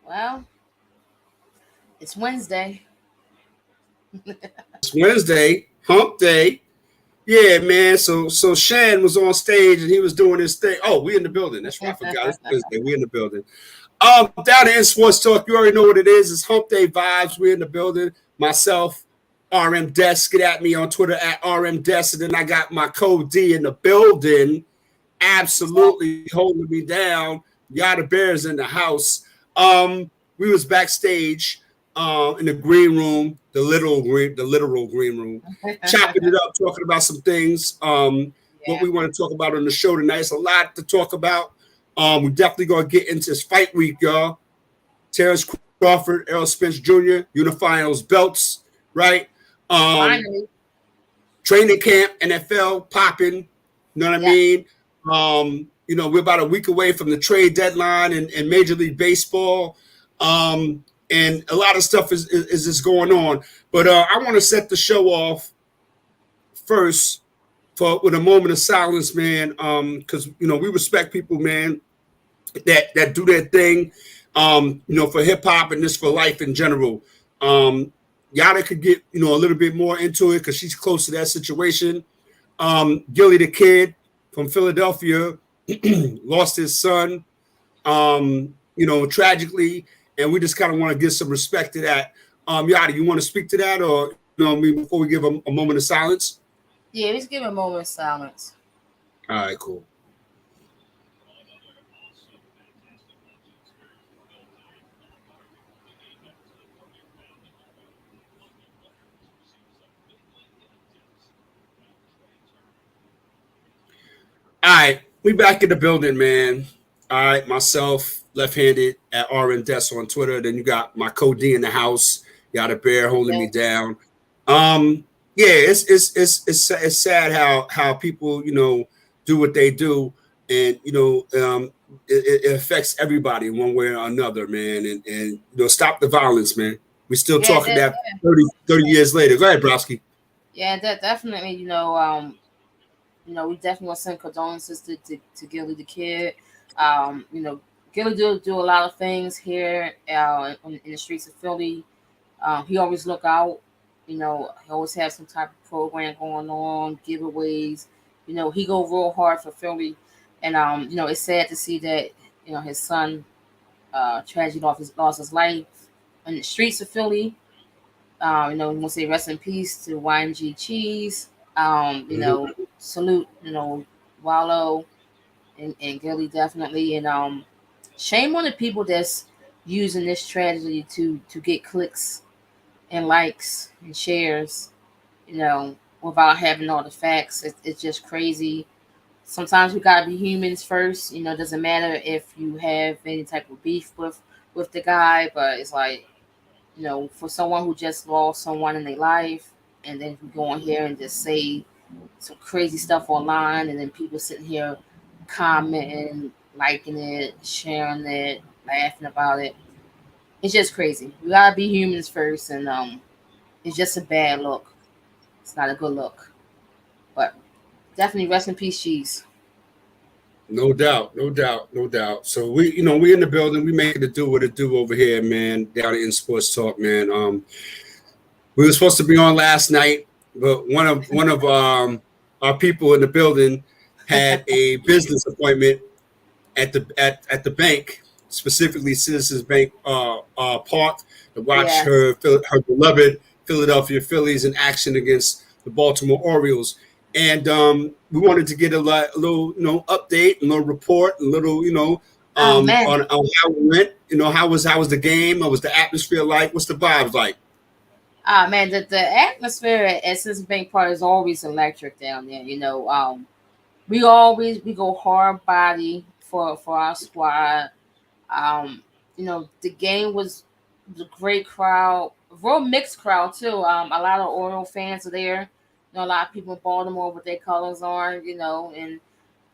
Well, it's Wednesday. It's Wednesday, hump day. Yeah, man. So Shan was on stage and he was doing his thing. Oh, we in the building. That's right. I forgot. It's Wednesday. We in the building. Down in Sports Talk, you already know what it is. It's hump day vibes. We're in the building. Myself, RM Desk. Get at me on Twitter at RM Desk. And then I got my code D in the building. Absolutely holding me down. YADABEAR's in the house. We was backstage in the green room, the literal green room, chopping it up, talking about some things. What we want to talk about on the show tonight. It's a lot to talk about. We're definitely gonna get into this fight week, y'all. Terrence Crawford, Errol Spence Jr. unifying those belts, right? Finally. Training camp, NFL popping. You know what I mean? We're about a week away from the trade deadline in Major League Baseball. And a lot of stuff is just going on. But I want to set the show off first with a moment of silence, man, because, we respect people, man, that do their thing, for hip-hop and just for life in general. Yada could get, a little bit more into it because she's close to that situation. Gilly the Kid from Philadelphia lost his son, tragically, and we just kind of want to give some respect to that. Yada, you want to speak to that, or before we give a moment of silence? Yeah, let's give a moment of silence. All right, cool. All right, we back in the building, man. All right, myself, left-handed at RM Des on Twitter. Then you got my code D in the house. YADABEAR holding me down. It's sad how people do what they do, and it affects everybody in one way or another, man. And stop the violence, man. We're still talking that 30 years later. Go ahead, Browski. Yeah, that definitely. We definitely want to send condolences to Gilly the Kid. Gilly do a lot of things here in the streets of Philly. He always look out. He always have some type of program going on, giveaways. He go real hard for Philly, and it's sad to see that his son tragedy lost his life in the streets of Philly. We want to say rest in peace to YNG Cheese. Salute, Wallow and Gilly definitely, and shame on the people that's using this tragedy to get clicks and likes and shares, without having all the facts. It's just crazy. Sometimes we gotta be humans first. It doesn't matter if you have any type of beef with the guy, but it's like, for someone who just lost someone in their life, and then we go on here and just say some crazy stuff online, and then people sitting here commenting, liking it, sharing it, laughing about it. It's just crazy. We gotta be humans first, and it's just a bad look. It's not a good look. But definitely rest in peace, Cheese. No doubt. So we in the building. We making it do what it do over here, man. Down in Sports Talk, man. We were supposed to be on last night, but one of our people in the building had a business appointment at the bank, specifically Citizens Bank Park, to watch her beloved Philadelphia Phillies in action against the Baltimore Orioles. And we wanted to get a little update, a little report, a little on how it went. How was the game? What was the atmosphere like? What's the vibes like? Man, the atmosphere at Citizens Bank Park is always electric down there. We go hard body for our squad. The game was a great crowd, real mixed crowd too. A lot of Oriole fans are there. A lot of people in Baltimore with their colors on. And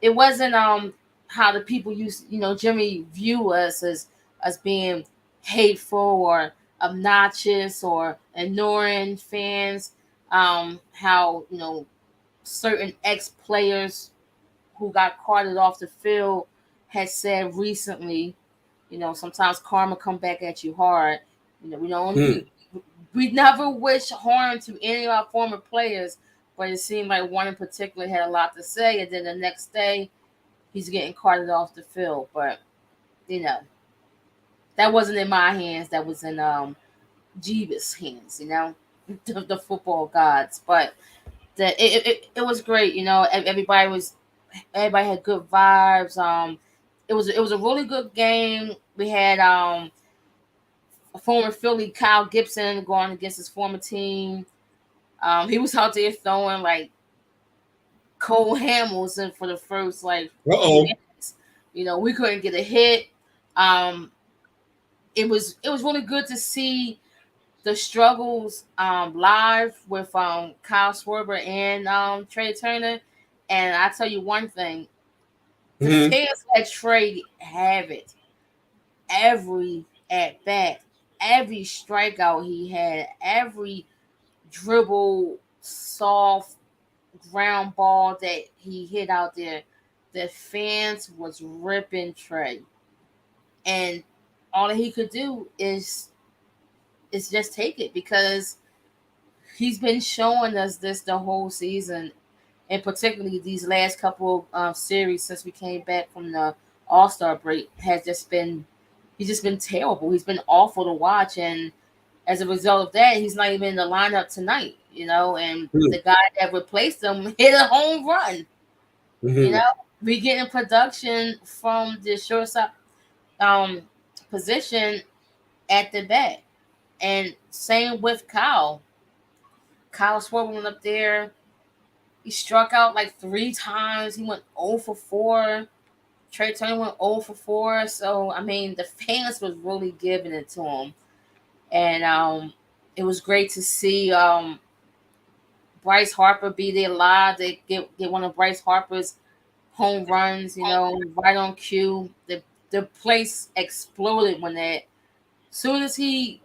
it wasn't how the people used Jimmy view us as being hateful or obnoxious or ignoring fans. How certain ex players who got carted off the field had said recently You know, sometimes karma come back at you hard. You know, Hmm. we never wish harm to any of our former players, but it seemed like one in particular had a lot to say, and then the next day he's getting carted off the field. But you know, that wasn't in my hands. That was in Jeebus' hands. You know, the football gods. But it was great. You know, everybody had good vibes. It was a really good game. We had a former Philly, Kyle Gibson, going against his former team. He was out there throwing like Cole Hamilton for the first like few Uh-oh. minutes. You know, we couldn't get a hit. Um, it was really good to see the struggles live with Kyle Schwarber and Trey Turner. And I tell you one thing, the Hmm. fans let Trey have it every at bat, every strikeout he had, every dribble, soft ground ball that he hit out there. The fans was ripping Trey, and all that he could do is just take it because he's been showing us this the whole season, and particularly these last couple series since we came back from the All-Star break has just been he's just been terrible. He's been awful to watch, and as a result of that, he's not even in the lineup tonight. You know, and the guy that replaced him hit a home run. You Hmm. know, we getting production from the shortstop um, position at the bat, and same with Kyle. Kyle Schwarber went up there. He struck out like 3 times. He went 0 for 4. Trey Turner went 0 for 4. So I mean, the fans was really giving it to him, and it was great to see Bryce Harper be there live. They get one of Bryce Harper's home runs, you know, right on cue. The place exploded when that. Soon as you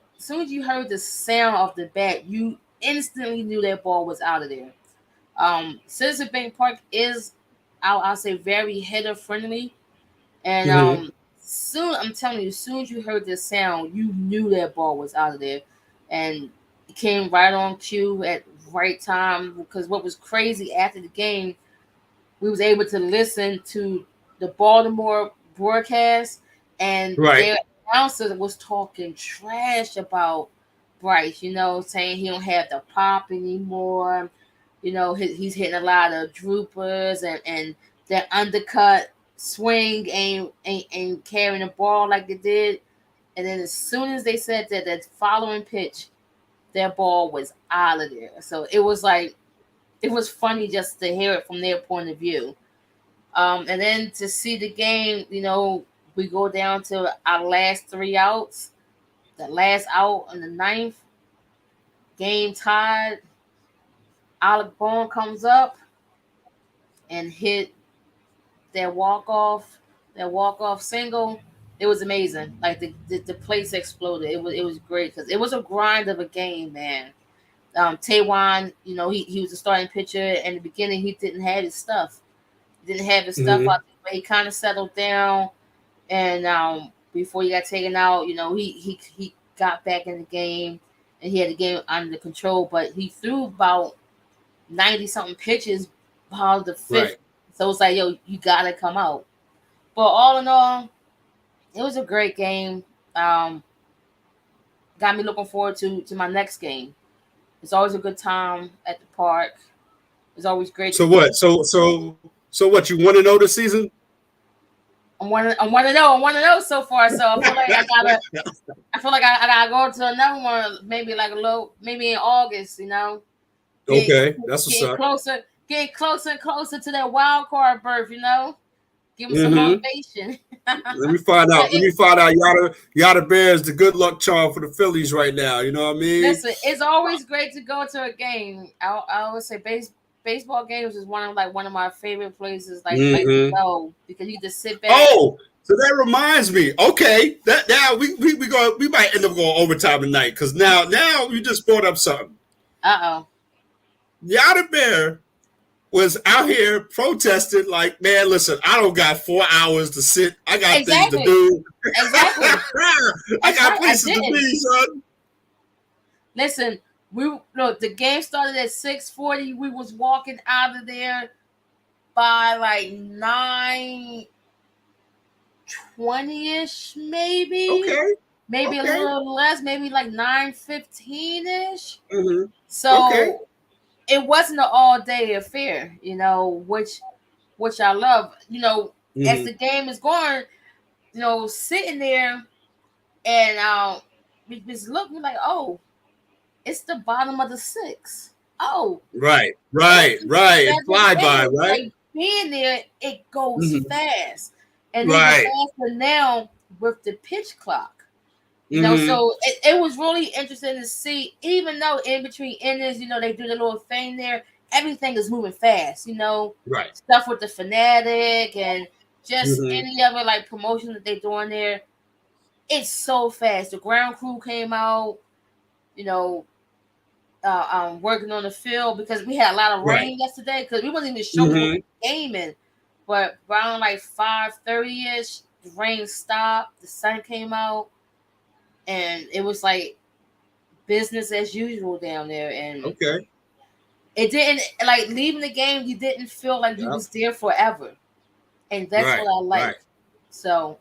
heard the sound of the bat, you instantly knew that ball was out of there. Citizen Bank Park is, I'll say, very hitter friendly, and Hmm. soon I'm telling you, as soon as you heard the sound, you knew that ball was out of there, and it came right on cue at right time. Because what was crazy after the game, we was able to listen to the Baltimore broadcast, and Right. their announcer was talking trash about Bryce. You know, saying he don't have the pop anymore. You know, he's hitting a lot of droopers, and that undercut swing ain't carrying the ball like it did. And then as soon as they said that following pitch, their ball was out of there. So it was like it was funny just to hear it from their point of view. And then to see the game, you know, we go down to our last 3 outs. The last out in the ninth, game tied. Alec Bourne comes up and hit their walk off single. It was amazing. Like the place exploded. It was great because it was a grind of a game, man. Taiwan, you know, he was a starting pitcher. In the beginning, he didn't have his stuff. He didn't have his stuff Hmm. out there, but he kind of settled down. And before he got taken out, you know, he got back in the game and he had the game under control. But he threw about 90 something pitches by the fifth. Right. So it's like, yo, you gotta come out. But all in all, it was a great game. Um, got me looking forward to my next game. It's always a good time at the park. It's always great to So get. what? So what? You want to know this season? I'm one to know. I'm one to know so far. So I feel like I gotta go to another one, maybe like a little, maybe in August. You know, get, Okay, that's what's getting up. closer, getting closer and closer to that wild card berth. You know, give them some Hmm. motivation. Let me find But out. Let me find out. Yada Bear is the good luck charm for the Phillies right now. You know what I mean? listen, it's always great to go to a game. I always say baseball games is one of my favorite places like to Hmm. go because you just sit back. Oh, so that reminds me. Okay, that now we might end up going overtime tonight because now you just brought up something. Uh Yada Bear was out here protesting like, man, listen, I don't got 4 hours to sit. I got things to Exactly. do. Exactly. I That's got right. I places to didn't. be, son. Listen, the game started at 6:40. We was walking out of there by like 9:20ish, maybe. Okay. Maybe a Okay. little less, maybe like 9:15ish. Mm-hmm. Okay. So it wasn't an all day affair, which I love. As Mm-hmm. the game is going, sitting there and we just looking like, oh, it's the bottom of the sixth. Oh, Right. it's Right. the Right. It seventh fly by, inning. right? Like being there, it goes Mm-hmm. fast, and even Right. faster now with the pitch clock. Mm-hmm. So it was really interesting to see, even though in between innings, they do the little thing there, everything is moving fast, Right. stuff with the fanatic and just Mm-hmm. any other like promotion that they're doing there. It's so fast. The ground crew came out, you know, working on the field because we had a lot of Right. rain yesterday because we wasn't even sure we were Mm-hmm. gaming. But around like 5:30ish, the rain stopped, the sun came out, and it was like business as usual down there. And Okay. it didn't like leaving the game. You didn't feel like you Yep. was there forever, and that's Right. what I like. Right. So,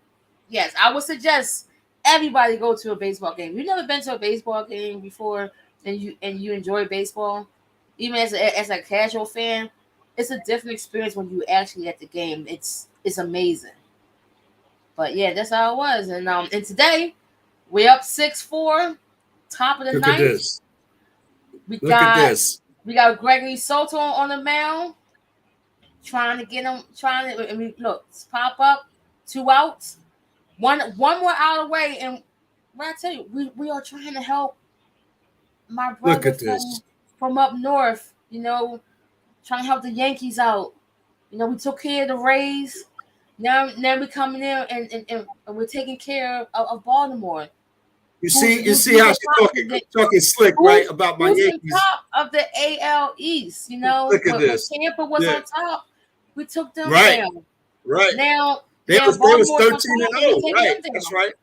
yes, I would suggest everybody go to a baseball game. You've never been to a baseball game before, and you enjoy baseball, even as a casual fan. It's a different experience when you actually at the game. It's amazing. But yeah, that's how it was. And today we're up 6-4, top of the Look at ninth. this. We Look at got this. we got Gregory Soto on the mound, trying to get him, trying to. I mean, look, pop up, 2 outs, one more out away, and what I tell you, we are trying to help my Look brother at from this. from up north. Trying to help the Yankees out. We took care of the Rays. Now we're coming in and we're taking care of Baltimore. You see Who's how the she's top? talking slick, right? Who's About my who's in Yankees. top of the AL East? Look at When this. Tampa was Yeah. on top, we took them Right. down. Right. Now They now was Baltimore's on 13 and top, and we 0. taking Right. them That's down. right.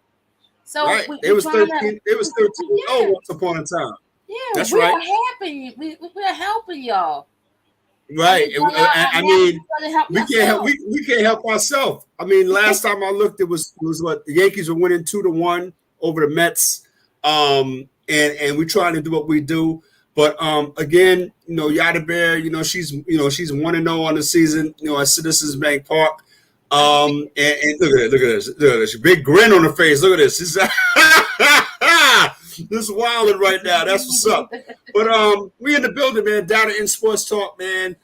So Right. They we was trying to 13. It was 13 and 0 yeah once upon a time. yeah That's we right. are helping. We are helping y'all. Right. Y'all are I happy. mean, You gotta help we can't help yourself. we can't help ourselves. I mean, last time I looked, it was what the Yankees were winning 2-1 over the Mets. And we trying to do what we do. But again, YADABEAR, she's 1-0 on the season, at Citizens Bank Park. And look at this big grin on her face. Look at this. This is wilding right now. That's what's up. But we in the building, man. Down in Sports Talk, man.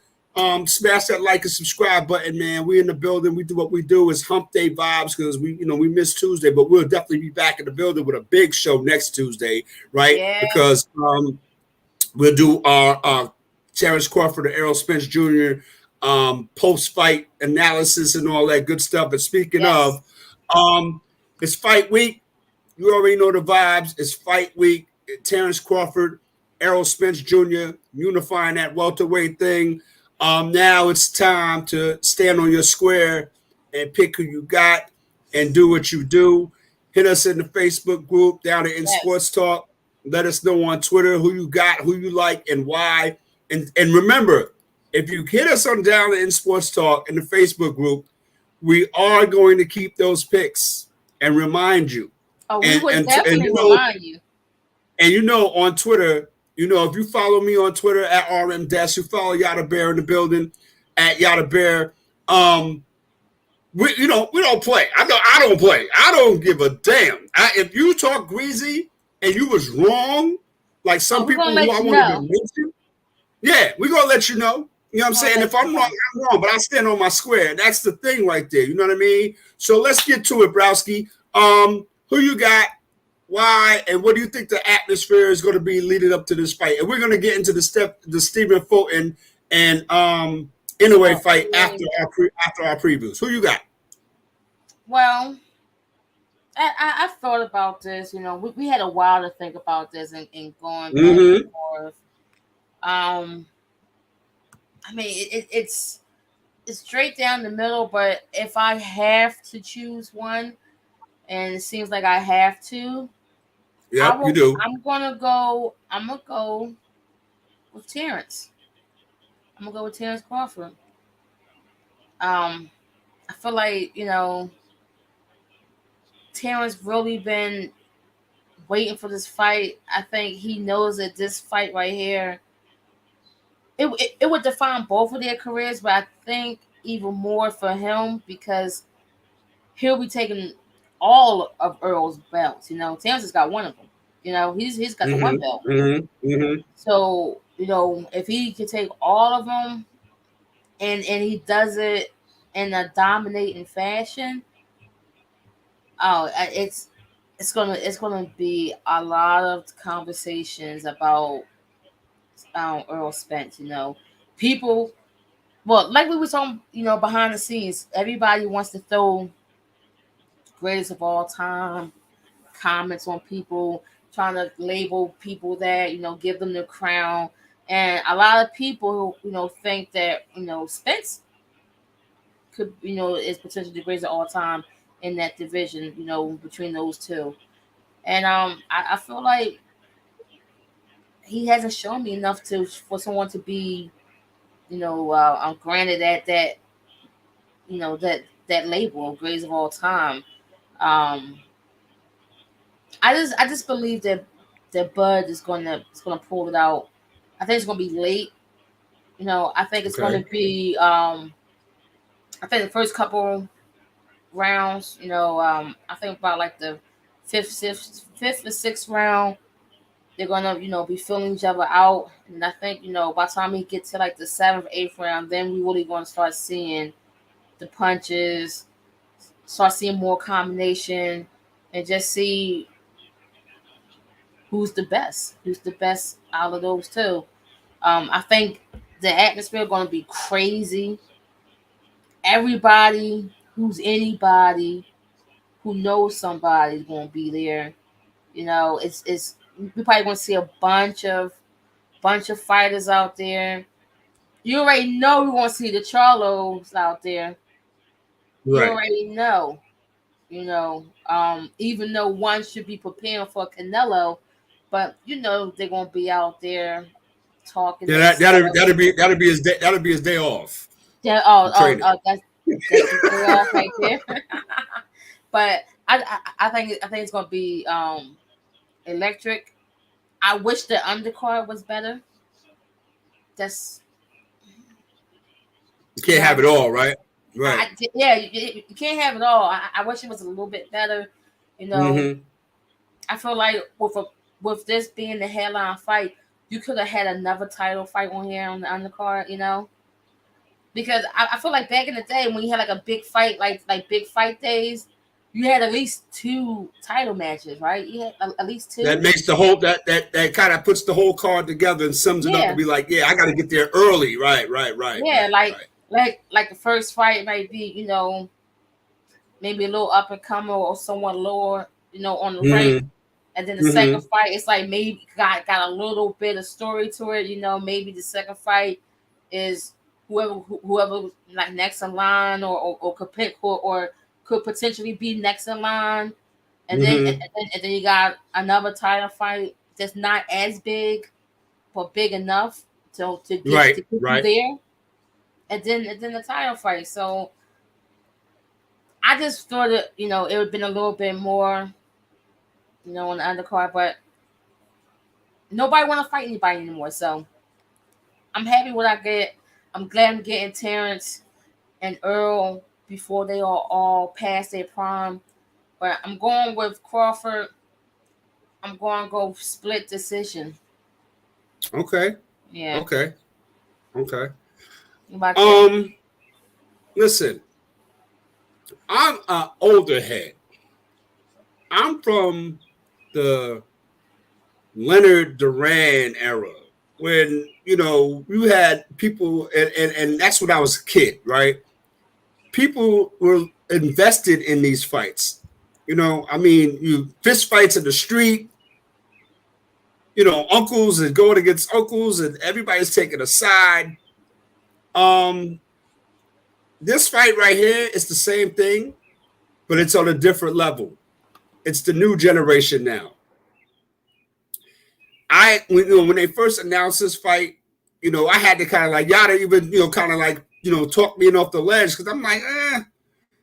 Smash that like and subscribe button, man. We in the building. We do what we do. It's Hump Day vibes because we missed Tuesday, but we'll definitely be back in the building with a big show next Tuesday, right? Yeah. Because we'll do our Terrence Crawford and ERROL Spence Jr. Post-fight analysis and all that good stuff. And speaking Yes. of, it's fight week. You already know the vibes. It's fight week. Terrence Crawford, ERROL Spence Jr. unifying that welterweight thing. Now it's time to stand on your square and pick who you got and do what you do. Hit us in the Facebook group Down and In Sports Talk. Let us know on Twitter who you got, who you like, and why. And remember, if you hit us on Down and In Sports Talk in the Facebook group, we are going to keep those picks and remind you. Oh, we would And definitely remind you. And on Twitter, if you follow me on Twitter at RM Dash, you follow YADABEAR in the building at YADABEAR. We don't play. I don't play. I don't give a damn. If you talk greasy and you was wrong, like some people who I won't even mention, yeah, we're gonna let you know. You know what I'm saying? If I'm wrong, I'm wrong, but I stand on my square. That's the thing right there. You know what I mean? So let's get to it, Browski. Who you got? Why? And what do you think the atmosphere is going to be leading up to this fight? And we're going to get into the Stephen Fulton and Inoue fight after our previews. Who you got? Well, I thought about this. We had a while to think about this and going back and forth. I mean, it's straight down the middle. But if I have to choose one, and it seems like I have to, I Yep, you will. do. I'm gonna go. I'm gonna go with Terrence. I'm gonna go with Terrence Crawford. Um, I feel like Terrence really been waiting for this fight. I think he knows that this fight right here, it would define both of their careers, but I think even more for him because he'll be taking all of Earl's belts. Terrence has got one of them. He's got the one Mm-hmm. belt. Mm-hmm. Mm-hmm. So if he can take all of them and he does it in a dominating fashion, oh, it's gonna be a lot of conversations about Earl Spence. People. Well, like we were talking, behind the scenes, everybody wants to throw greatest of all time comments on people, trying to label people that give them the crown, and a lot of people think that Spence could is potentially the greatest of all time in that division, between those two. And I feel like he hasn't shown me enough to for someone to be granted that that label of greatest of all time. Um, I just believe that Bud is gonna pull it out. I think it's gonna be late. I think it's Okay. gonna be I think the first couple rounds. I think about like the fifth or sixth round, they're gonna be filling each other out, and I think by the time we get to like the seventh, eighth round, then we really gonna start seeing the punches, start seeing more combination, and just see who's the best out of those two. I think the atmosphere going to be crazy. Everybody who's anybody who knows somebody is going to be there. It's we probably going to see a bunch of fighters out there. You already know we want to see the Charlos out there. You Right. already know. Even though one should be preparing for Canelo, but they're gonna be out there talking Yeah, their stuff. that'll be his day. That'll be his day off Yeah, from training. that's his day off right there. But I think it's gonna be electric. I wish the undercard was better. That's You you can't have know, it all, right? Right. yeah, you can't have it all. I wish it was a little bit better. You know, Mm-hmm. I feel like with this being the headline fight, you could have had another title fight on here on the undercard. Because I feel like back in the day when you had like a big fight, like big fight days, you had at least two title matches, right? You had at least That two. makes the whole that kind of puts the whole card together and sums it up to Yeah, be like, yeah, I got to get there early. Right. Right. Right. yeah. Right. Like Right. like the first fight might be maybe a little up and comer or somewhat lower on the rank. Mm-hmm. And then the second Mm-hmm. fight, it's like maybe got a little bit of story to it. Maybe the second fight is whoever like next in line or could pick or could potentially be next in line. And then and Mm-hmm. then, and then you got another title fight that's not as big but big enough to Right. get you Right. there. And then the title fight. So I just thought it would have been a little bit more on the undercard, but nobody want to fight anybody anymore. So I'm happy what I get. I'm glad I'm getting Terrence and Earl before they are all past their prime. But I'm going with Crawford. I'm going to go split decision. Okay. Yeah. Okay. Okay. What about you? Um. Listen, I'm an older head. I'm from the Leonard Duran era when you had people, and that's when I was a kid, right? People were invested in these fights. I mean, you fist fights in the street. Uncles and going against uncles, and everybody's taking a side. Um, this fight right here is the same thing, but it's on a different level. It's the new generation now. When they first announced this fight, I had to kind of like Yada even kind of like talk me off the ledge because I'm like,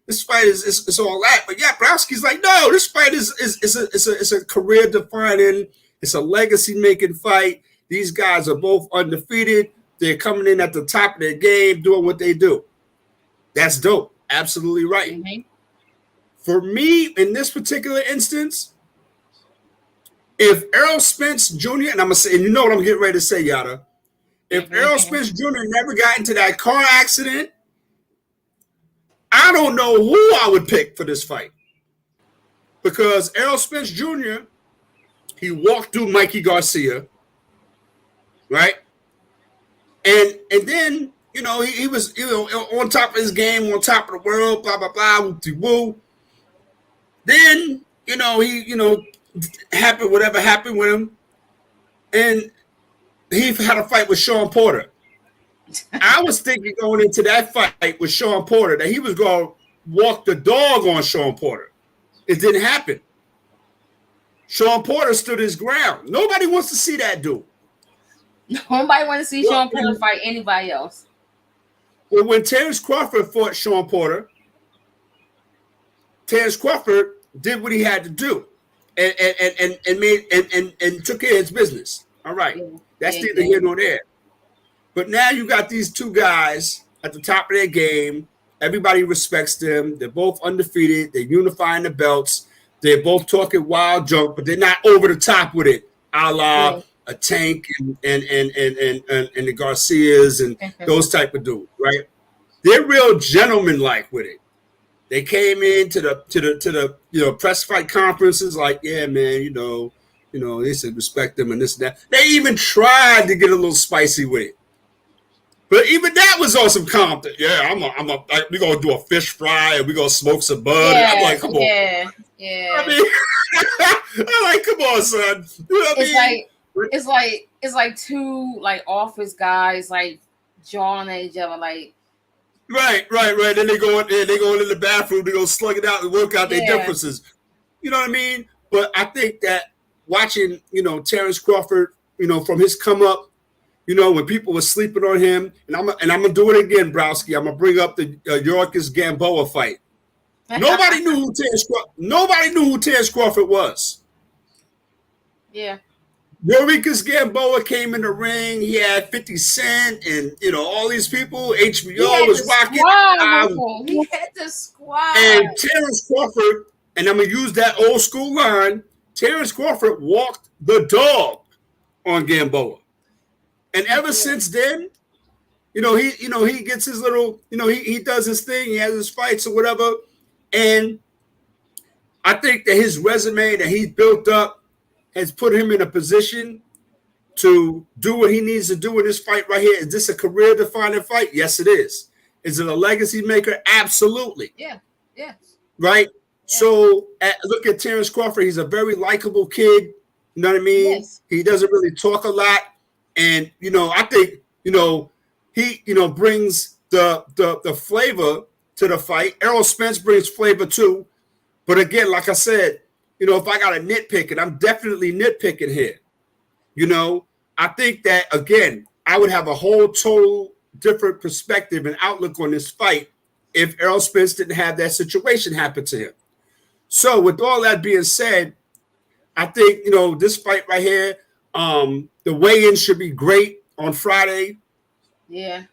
this fight is all that. But yeah, Browski's like, no, this fight is a career defining, it's a legacy making fight. These guys are both undefeated. They're coming in at the top of their game, doing what they do. That's dope. Absolutely right. Mm-hmm. For me, in this particular instance, if Errol Spence Jr., and I'm gonna say, and you know what I'm getting ready to say, Yada. If Errol Spence Jr. never got into that car accident, I don't know who I would pick for this fight. Because Errol Spence Jr., he walked through Mikey Garcia, right? And then, he was on top of his game, on top of the world, blah, blah, blah, woo-de-woo. Then, happened, whatever happened with him. And he had a fight with Sean Porter. I was thinking going into that fight with Sean Porter that he was going to walk the dog on Sean Porter. It didn't happen. Sean Porter stood his ground. Nobody wants to see that dude. Nobody wants to see Sean Porter fight anybody else. Well, when Terence Crawford fought Sean Porter, Terence Crawford did what he had to do and took care of his business. All right. Yeah. That's neither here nor there. But now you got these two guys at the top of their game. Everybody respects them. They're both undefeated. They're unifying the belts. They're both talking wild junk, but they're not over the top with it, a la a Tank and the Garcias and those type of dudes, right? They're real gentleman-like with it. They came into the press fight conferences like, yeah, man, they said respect them and this and that. They even tried to get a little spicy with it. But even that was on some Compton. Yeah, we're gonna do a fish fry and we're gonna smoke some bud. Yeah, I'm like, come on. Yeah. I mean, I'm like, come on, son. You know what I mean? It's like two like office guys like jawing at each other like. Right. Then they go in the bathroom, they go slug it out and work out their differences. You know what I mean? But I think that watching, Terence Crawford, from his come up, when people were sleeping on him, and I'm gonna do it again, Browski. I'm gonna bring up the Yorkis Gamboa fight. Nobody knew who Terence Crawford was. Yeah. Yorkis Gamboa came in the ring. He had 50 Cent and all these people. HBO was rocking. He had the squad. And Terence Crawford, and I'm gonna use that old school line. Terence Crawford walked the dog on Gamboa. And ever since then, he gets his little, he does his thing. He has his fights or whatever. And I think that his resume that he's built up has put him in a position to do what he needs to do in this fight right here. Is this a career-defining fight? Yes, it is. Is it a legacy maker? Absolutely. Yeah. Yes. Right? Yeah. So look at Terence Crawford. He's a very likable kid. You know what I mean? Yes. He doesn't really talk a lot. And, I think, he, brings the flavor to the fight. Errol Spence brings flavor too. But again, like I said, if I got to nitpick it, I'm definitely nitpicking here. I think that, again, I would have a whole total different perspective and outlook on this fight if Errol Spence didn't have that situation happen to him. So with all that being said, I think, this fight right here, the weigh-in should be great on Friday. Yeah.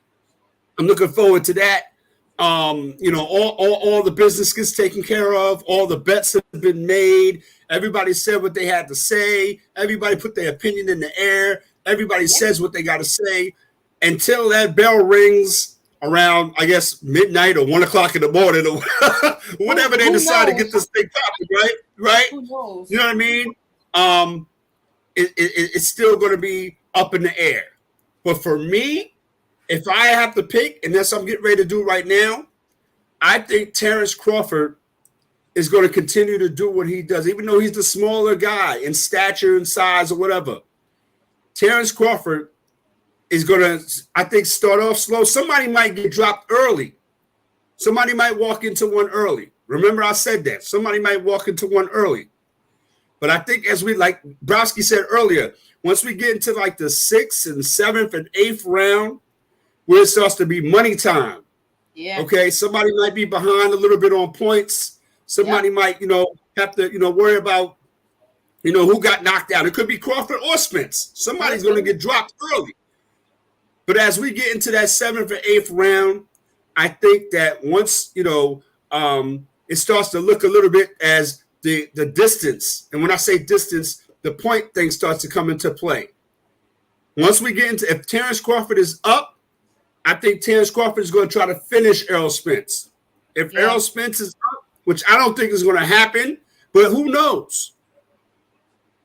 I'm looking forward to that. All the business gets taken care of. All the bets have been made. Everybody said what they had to say. Everybody put their opinion in the air. Everybody says what they got to say until that bell rings around, I guess, midnight or 1 o'clock in the morning or whenever they decide to get this thing popping, right? Who knows? You know what I mean? It's still going to be up in the air. But for me, if I have to pick, and that's what I'm getting ready to do right now, I think Terence Crawford is going to continue to do what he does, even though he's the smaller guy in stature and size or whatever. Terence Crawford is gonna, I think, start off slow. Somebody might get dropped early. Somebody might walk into one early. Remember, I said that. Somebody might walk into one early. But I think, as we, like Browski said earlier, once we get into like the 6th and 7th and 8th round, where it starts to be money time. Yeah. Okay, somebody might be behind a little bit on points. Somebody might, have to, worry about, who got knocked out. It could be Crawford or Spence. Somebody's going to get dropped early. But as we get into that 7th or 8th round, I think that once, it starts to look a little bit as the distance. And when I say distance, the point thing starts to come into play. Once we get into, if Terence Crawford is up, I think Terence Crawford is going to try to finish Errol Spence. If Errol Spence is up, which I don't think is going to happen, but who knows?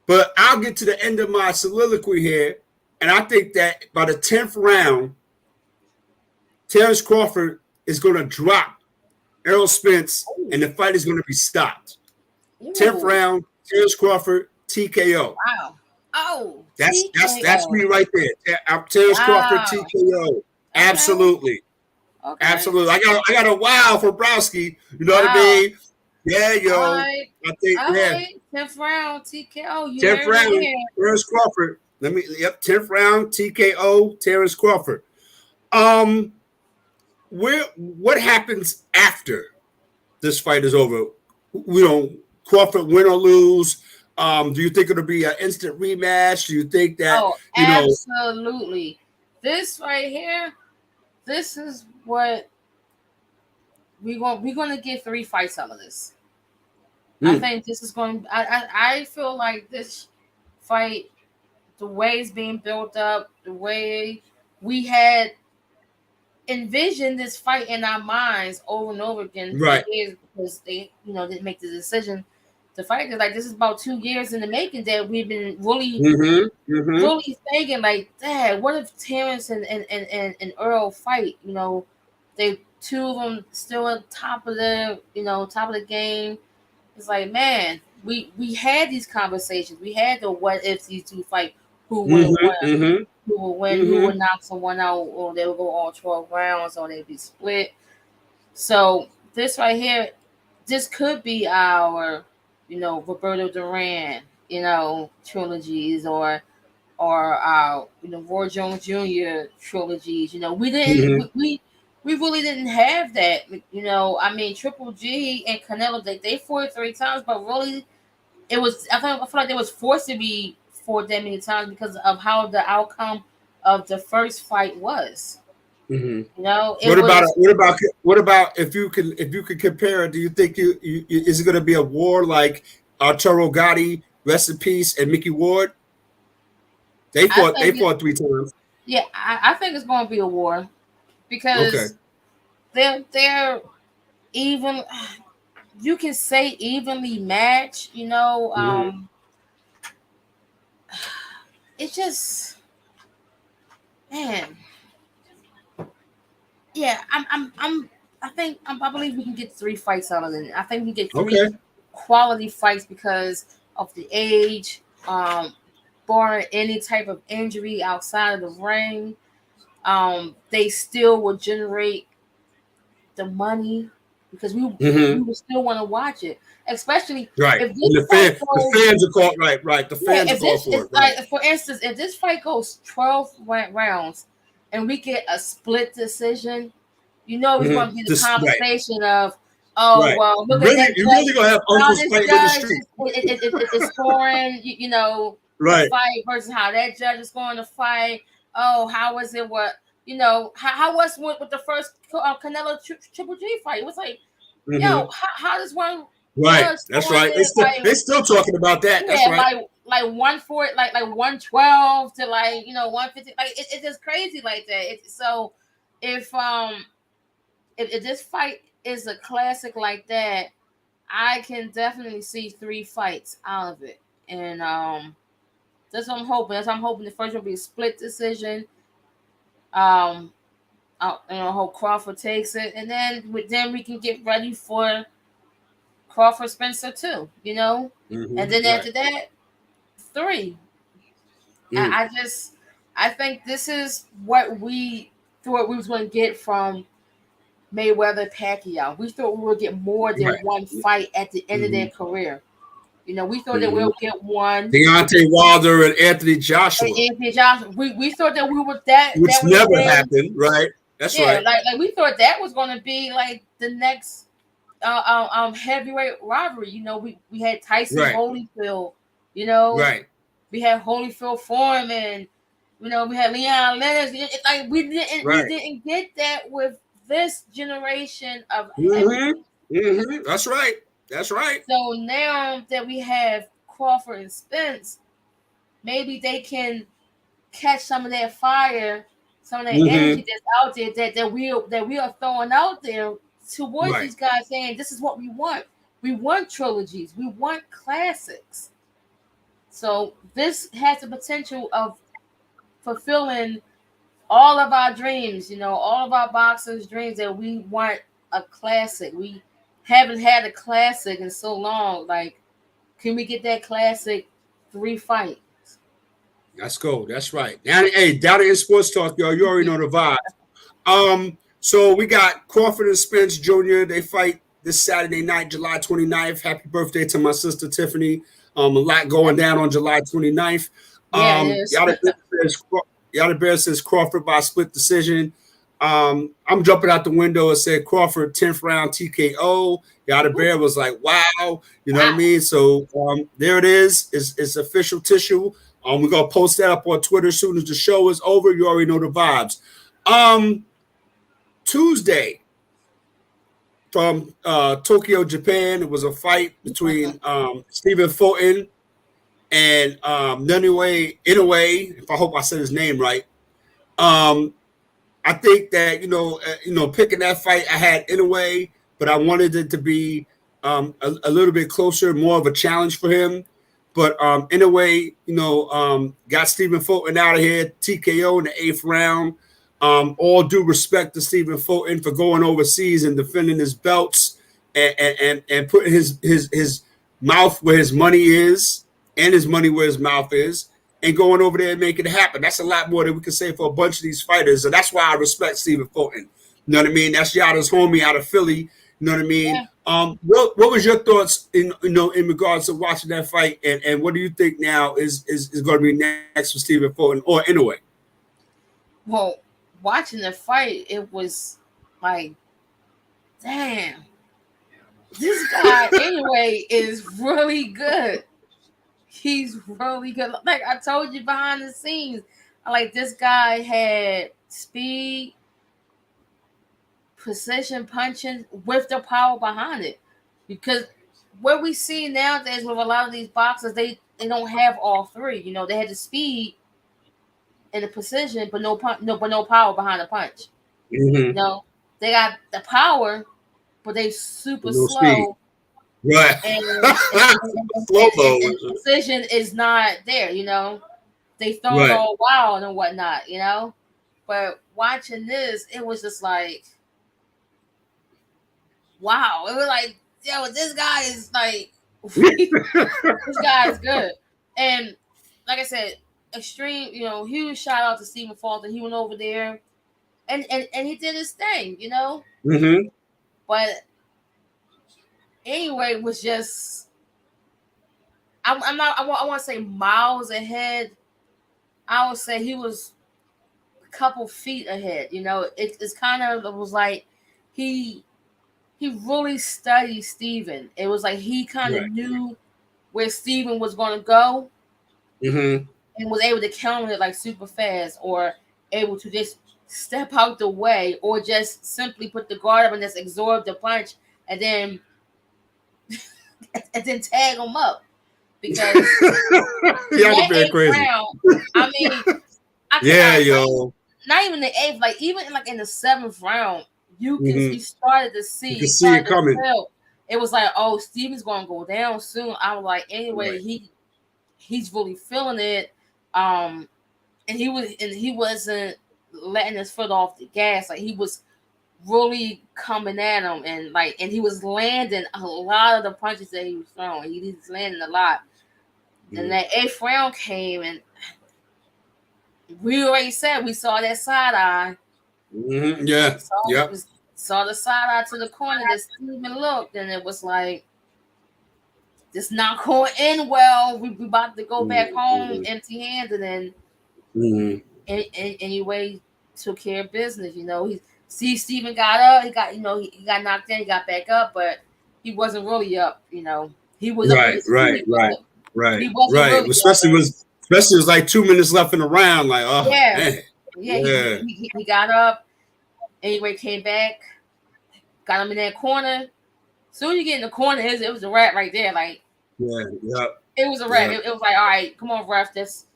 But I'll get to the end of my soliloquy here, and I think that by the 10th round, Terence Crawford is going to drop Errol Spence, and the fight is going to be stopped. 10th round, Terence Crawford, TKO. Wow. Oh, that's me right there. Terence Crawford, TKO. Absolutely. Okay. Absolutely. I got a wow for Browski. You know what I mean? Yeah, yo. Right. I think, right. 10th round, TKO. 10th round, Terence Crawford. 10th round, TKO, Terence Crawford. What happens after this fight is over? Crawford win or lose? Do you think it'll be an instant rematch? Do you think that? Absolutely. This right here, this is what we're going to get 3 fights out of this. I think this is going. I feel like this fight, the way it's being built up, the way we had envisioned this fight in our minds over and over again, right? Because they, didn't make the decision to fight. Like, this is about 2 years in the making that we've been really, really thinking, like, Dad, what if Terence and Errol fight? They 2 of them still at top of the game. It's like, man, we had these conversations. We had the what if these 2 fight, who would win, who will win, who will knock someone out, or they will go all 12 rounds, or they'll be split. So this right here, this could be our, Roberto Duran, trilogies, or our, Roy Jones Jr. trilogies. We didn't we really didn't have that. I mean, Triple G and Canelo, they fought 3 times, but really, it was, I feel like they was forced to be fought that many times because of how the outcome of the first fight was. What about if you could compare it? Do you think is it going to be a war like Arturo Gatti, rest in peace, and Mickey Ward? They fought 3 times. Yeah, I think it's going to be a war because they're even. You can say evenly matched. It's just, man. Yeah, I believe we can get 3 fights out of it. I think we get 3 quality fights because of the age, barring any type of injury outside of the ring. They still will generate the money because we would still want to watch it, especially if the fans are called right. The fans are called for it. Like, for instance, if this fight goes 12 rounds and we get a split decision, it's going to be the conversation of, well, look at that. You're really going to have uncles fighting in the street. It's scoring, the fight versus how that judge is going to fight. Oh, how was it? What, how was it with the first Canelo Triple G fight? It was like, how does one? Right, that's right. They still talking about that. That's right. Like 140, like 112 to 150. Like it's just crazy like that. So if this fight is a classic like that, I can definitely see 3 fights out of it, and that's what I'm hoping. I'm hoping the first one will be a split decision. I hope Crawford takes it, and then we can get ready for Crawford Spencer too. And then after that, 3. I I think this is what we thought we was going to get from Mayweather Pacquiao. We thought we would get more than Right. one fight at the end of their Mhm. career. You know, we thought that Mhm. we'll get one. Deontay Wilder and Anthony And Joshua, Anthony Johnson, we thought that we were that which would have never been, happened. Right. That's yeah, right. like we thought that was going to be like the next heavyweight rivalry. You know, we had Tyson Right. Holyfield. You know, Right. we had Holyfield Foreman. You know, we had Leon Lennox. Like we Right. didn't get that with this generation of Hmm. heavyweight. Hmm. That's right. That's right. So now that we have Crawford and Spence, maybe they can catch some of that fire, some of that Hmm. energy that's out there that we are throwing out there towards Right. these guys, saying this is what we want. We want trilogies. We want classics. So this has the potential of fulfilling all of our dreams. You know, all of our boxers' dreams that we want a classic. We haven't had a classic in so long. Like, can we get that classic 3 fight? Let's go. That's right. Down in sports talk, y'all. You already know the vibe. So we got Crawford and Spence Jr. They fight this Saturday night, July 29th. Happy birthday to my sister Tiffany. A lot going down on July 29th. Yeah, it is. Yada Bear says Crawford by split decision. I'm jumping out the window and said Crawford 10th round TKO. Yada Bear was like, wow, you know what I Wow. mean? So there it is. It's official tissue. We're gonna post that up on Twitter as soon as the show is over. You already know the vibes. Tuesday from Tokyo, Japan, it was a fight between Stephen Fulton and Inoue, if I hope I said his name right. I think that picking that fight, I had Inoue, but I wanted it to be a little bit closer, more of a challenge for him. But Inoue, got Stephen Fulton out of here, TKO in the 8th round. All due respect to Stephen Fulton for going overseas and defending his belts and putting his mouth where his money is and his money where his mouth is and going over there and making it happen. That's a lot more than we can say for a bunch of these fighters. And that's why I respect Stephen Fulton. You know what I mean? That's Yada's homie out of Philly. You know what I mean? Yeah. What was your thoughts in regards to watching that fight, and what do you think now is going to be next for Stephen Fulton or Inoue? Well, watching the fight, it was like, damn, this guy anyway is really good. He's really good. Like I told you behind the scenes, like this guy had speed, precision punching with the power behind it. Because what we see nowadays with a lot of these boxers, they don't have all three. You know, they had the speed and the precision, but no power behind the punch. Mm-hmm. You know, they got the power, but they super No speed. slow, Right. Slow and mo. precision is not there. You know, they throw it Right. all wild and whatnot. You know, but watching this, it was just like, wow. It was like, yo, this guy is like, this guy is good. And like I said, extreme. You know, huge shout out to Stephen Fulton. He went over there and he did his thing. You know, Mm-hmm. but anyway, it was just I'm not I want to say miles ahead. I would say he was a couple feet ahead. You know, it's kind of it was like he really studied Steven. It was like he kind of Right. knew where Steven was going to go Mm-hmm. and was able to counter it like super fast, or able to just step out the way, or just simply put the guard up and just absorb the punch and then tag him up. Because Y'all that been 8th crazy. round, I mean, Yeah, yo. not even the 8th, like even like in the 7th round, you Mm-hmm. started to see, You can see it coming. tell. It was like, oh, Steven's gonna go down soon. I was like, anyway, Right. he's really feeling it. And he wasn't letting his foot off the gas. Like he was really coming at him, and he was landing a lot of the punches that he was throwing. He was landing a lot. Mm-hmm. And that 8th round came, and we already said we saw that side eye. Mm-hmm. Yeah. We saw the side eye to the corner that Steven looked, and it was like, this not going in well. We about to go back home empty-handed, and anyway, took care of business. Steven got up. He got he got knocked in. He got back up, but he wasn't really up. He was up with his feet, right. He wasn't really Especially was like 2 minutes left in the round. Like, oh man. Yeah. He got up. Anyway, came back, got him in that corner. Soon you get in the corner, it was a wrap right there. Like, it was a wrap. It was like, all right, come on, ref. That's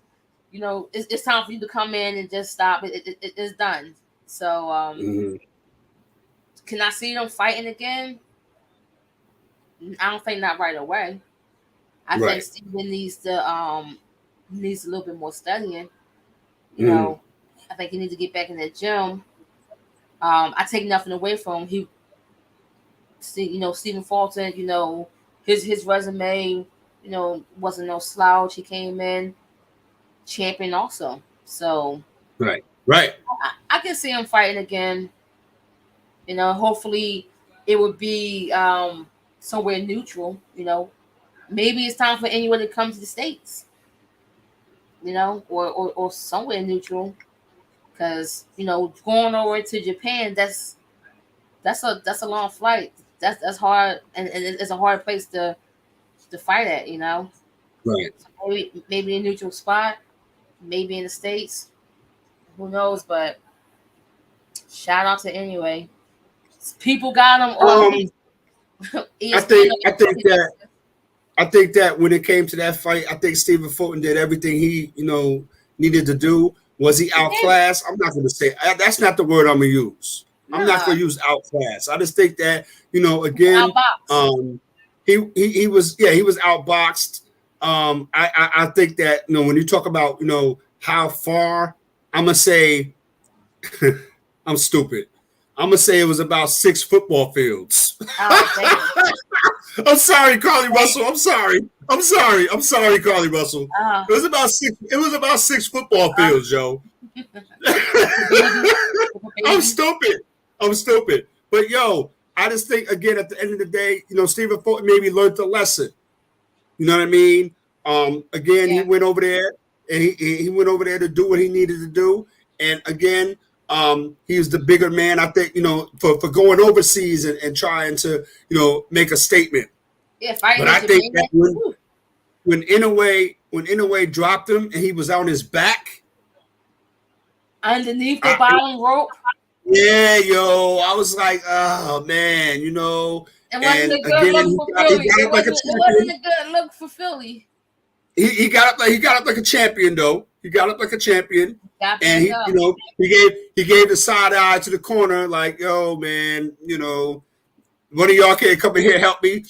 it's time for you to come in and just stop. It's done. So, can I see them fighting again? I don't think not right away. I think Steven needs a little bit more studying. I think he needs to get back in the gym. I take nothing away from him. Stephen Fulton, his resume, wasn't no slouch. He came in champion also. So right. I can see him fighting again. Hopefully it would be somewhere neutral. Maybe it's time for anyone to come to the States. Or somewhere neutral, because going over to Japan, that's a long flight. That's hard, and it's a hard place to fight at. Right. So maybe a neutral spot, maybe in the States. Who knows? But shout out to anyway. People got him. I think that when it came to that fight, I think Stephen Fulton did everything he needed to do. Was he outclassed? I'm not going to say that's not the word I'm going to use. No. I'm not going to use outclassed. I just think that again, he was outboxed. I think that when you talk about how far, I'm gonna say I'm stupid. I'm gonna say it was about 6 football fields. Oh, I'm sorry, Carly Russell. I'm sorry, Carly Russell. It was about 6. It was about 6 football fields, yo. I'm stupid. But yo, I just think again at the end of the day, Stephen Fulton maybe learned the lesson. You know what I mean? Again, he went over there and he went over there to do what he needed to do. And again, he was the bigger man, I think, for going overseas and trying to, make a statement. Yeah, but I think that when Inoue dropped him and he was on his back underneath the bottom rope. Yeah, yo, I was like, oh man, It wasn't a good look for Philly. It wasn't a good look for Philly. He got up like a champion though. He got up like a champion, and he gave the side eye to the corner like, yo, man, one of y'all can't come in here and help me.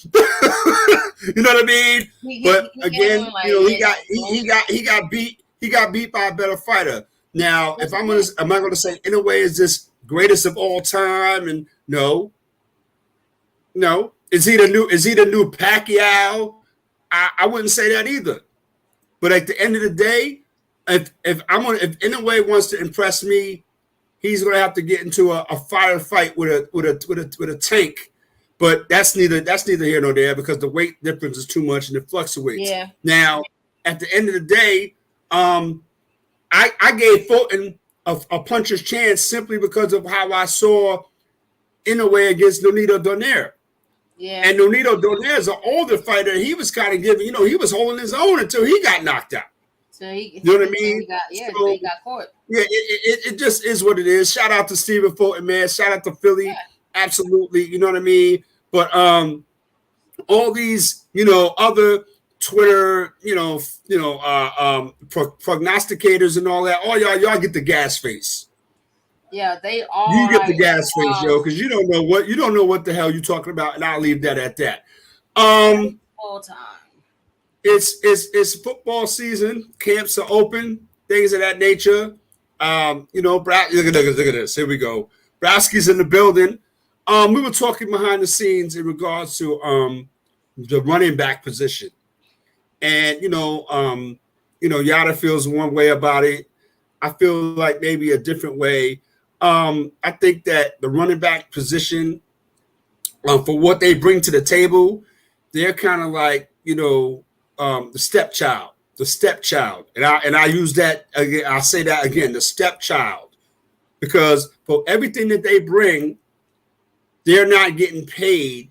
You know what I mean? But again, he got beat by a better fighter. Now, am I gonna say Inoue is this greatest of all time? And no. Is he the new Pacquiao? I wouldn't say that either. But at the end of the day, if Inoue wants to impress me, he's gonna have to get into a firefight with a tank. But that's neither here nor there because the weight difference is too much and it fluctuates. Yeah. Now, at the end of the day, I gave Fulton a puncher's chance simply because of how I saw Inoue against Nonito Donaire. Yeah. And Nonito Donaire is an older fighter. He was kind of giving, he was holding his own until he got knocked out. So he know what I mean? He got caught. Yeah, it just is what it is. Shout out to Stephen Fulton, man. Shout out to Philly. Yeah. Absolutely. You know what I mean? But all these, other Twitter, prognosticators and all that. All y'all get the gas face. Yeah, they are. You get the gas face, yo, because you don't know what the hell you're talking about, and I'll leave that at that. All time. It's football season. Camps are open. Things of that nature. Look at this. Here we go. Browski's in the building. We were talking behind the scenes in regards to the running back position. And, Yada feels one way about it. I feel like maybe a different way. I think that the running back position, for what they bring to the table, they're kind of like, the stepchild, and I use that again. I'll say that again, the stepchild, because for everything that they bring, they're not getting paid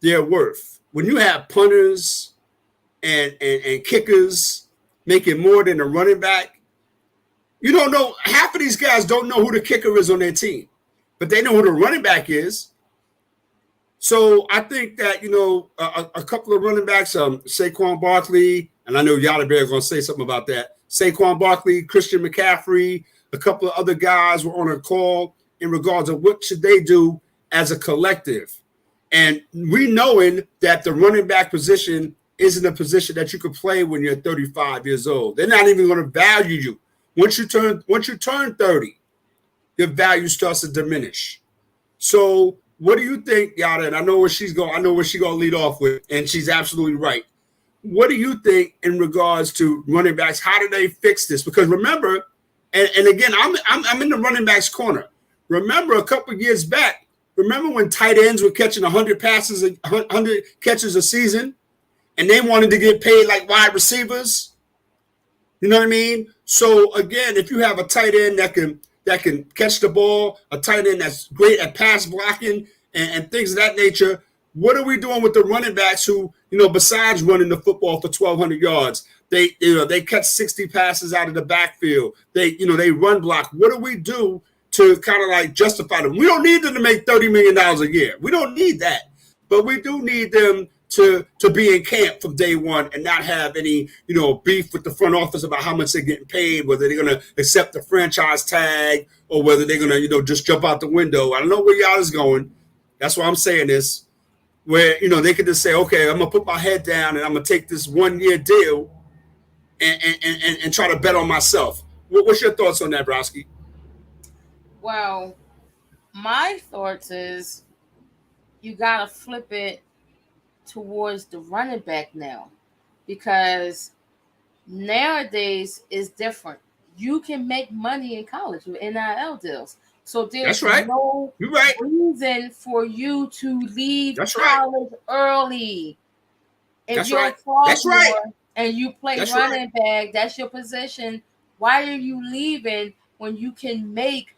their worth. When you have punters and kickers making more than a running back, you don't know. Half of these guys don't know who the kicker is on their team, but they know who the running back is. So I think that, a couple of running backs, Saquon Barkley, and I know YADABEAR is going to say something about that. Saquon Barkley, Christian McCaffrey, a couple of other guys were on a call in regards of what should they do as a collective. And we knowing that the running back position isn't a position that you could play when you're 35 years old. They're not even going to value you. Once you turn 30, your value starts to diminish. So what do you think, Yada? And I know where she's going. I know where she's going to lead off with, and she's absolutely right. What do you think in regards to running backs? How do they fix this? Because remember, and again, I'm in the running backs corner. Remember a couple of years back. Remember when tight ends were catching 100 catches a season, and they wanted to get paid like wide receivers? You know what I mean? So again, if you have a tight end that can catch the ball, a tight end that's great at pass blocking and things of that nature, what are we doing with the running backs who, besides running the football for 1,200 yards, they catch 60 passes out of the backfield. They run block. What do we do to kind of like justify them? We don't need them to make $30 million a year. We don't need that. But we do need them to be in camp from day one and not have any, beef with the front office about how much they're getting paid, whether they're going to accept the franchise tag or whether they're going to, just jump out the window. I don't know where y'all is going. That's why I'm saying this, where, they could just say, okay, I'm going to put my head down and I'm going to take this 1-year deal and try to bet on myself. What's your thoughts on that, Browski? Well, my thoughts is you got to flip it towards the running back now, because nowadays is different. You can make money in college with NIL deals. So there's no reason for you to leave college early. If you're a sophomore and you play running back, that's your position. Why are you leaving when you can make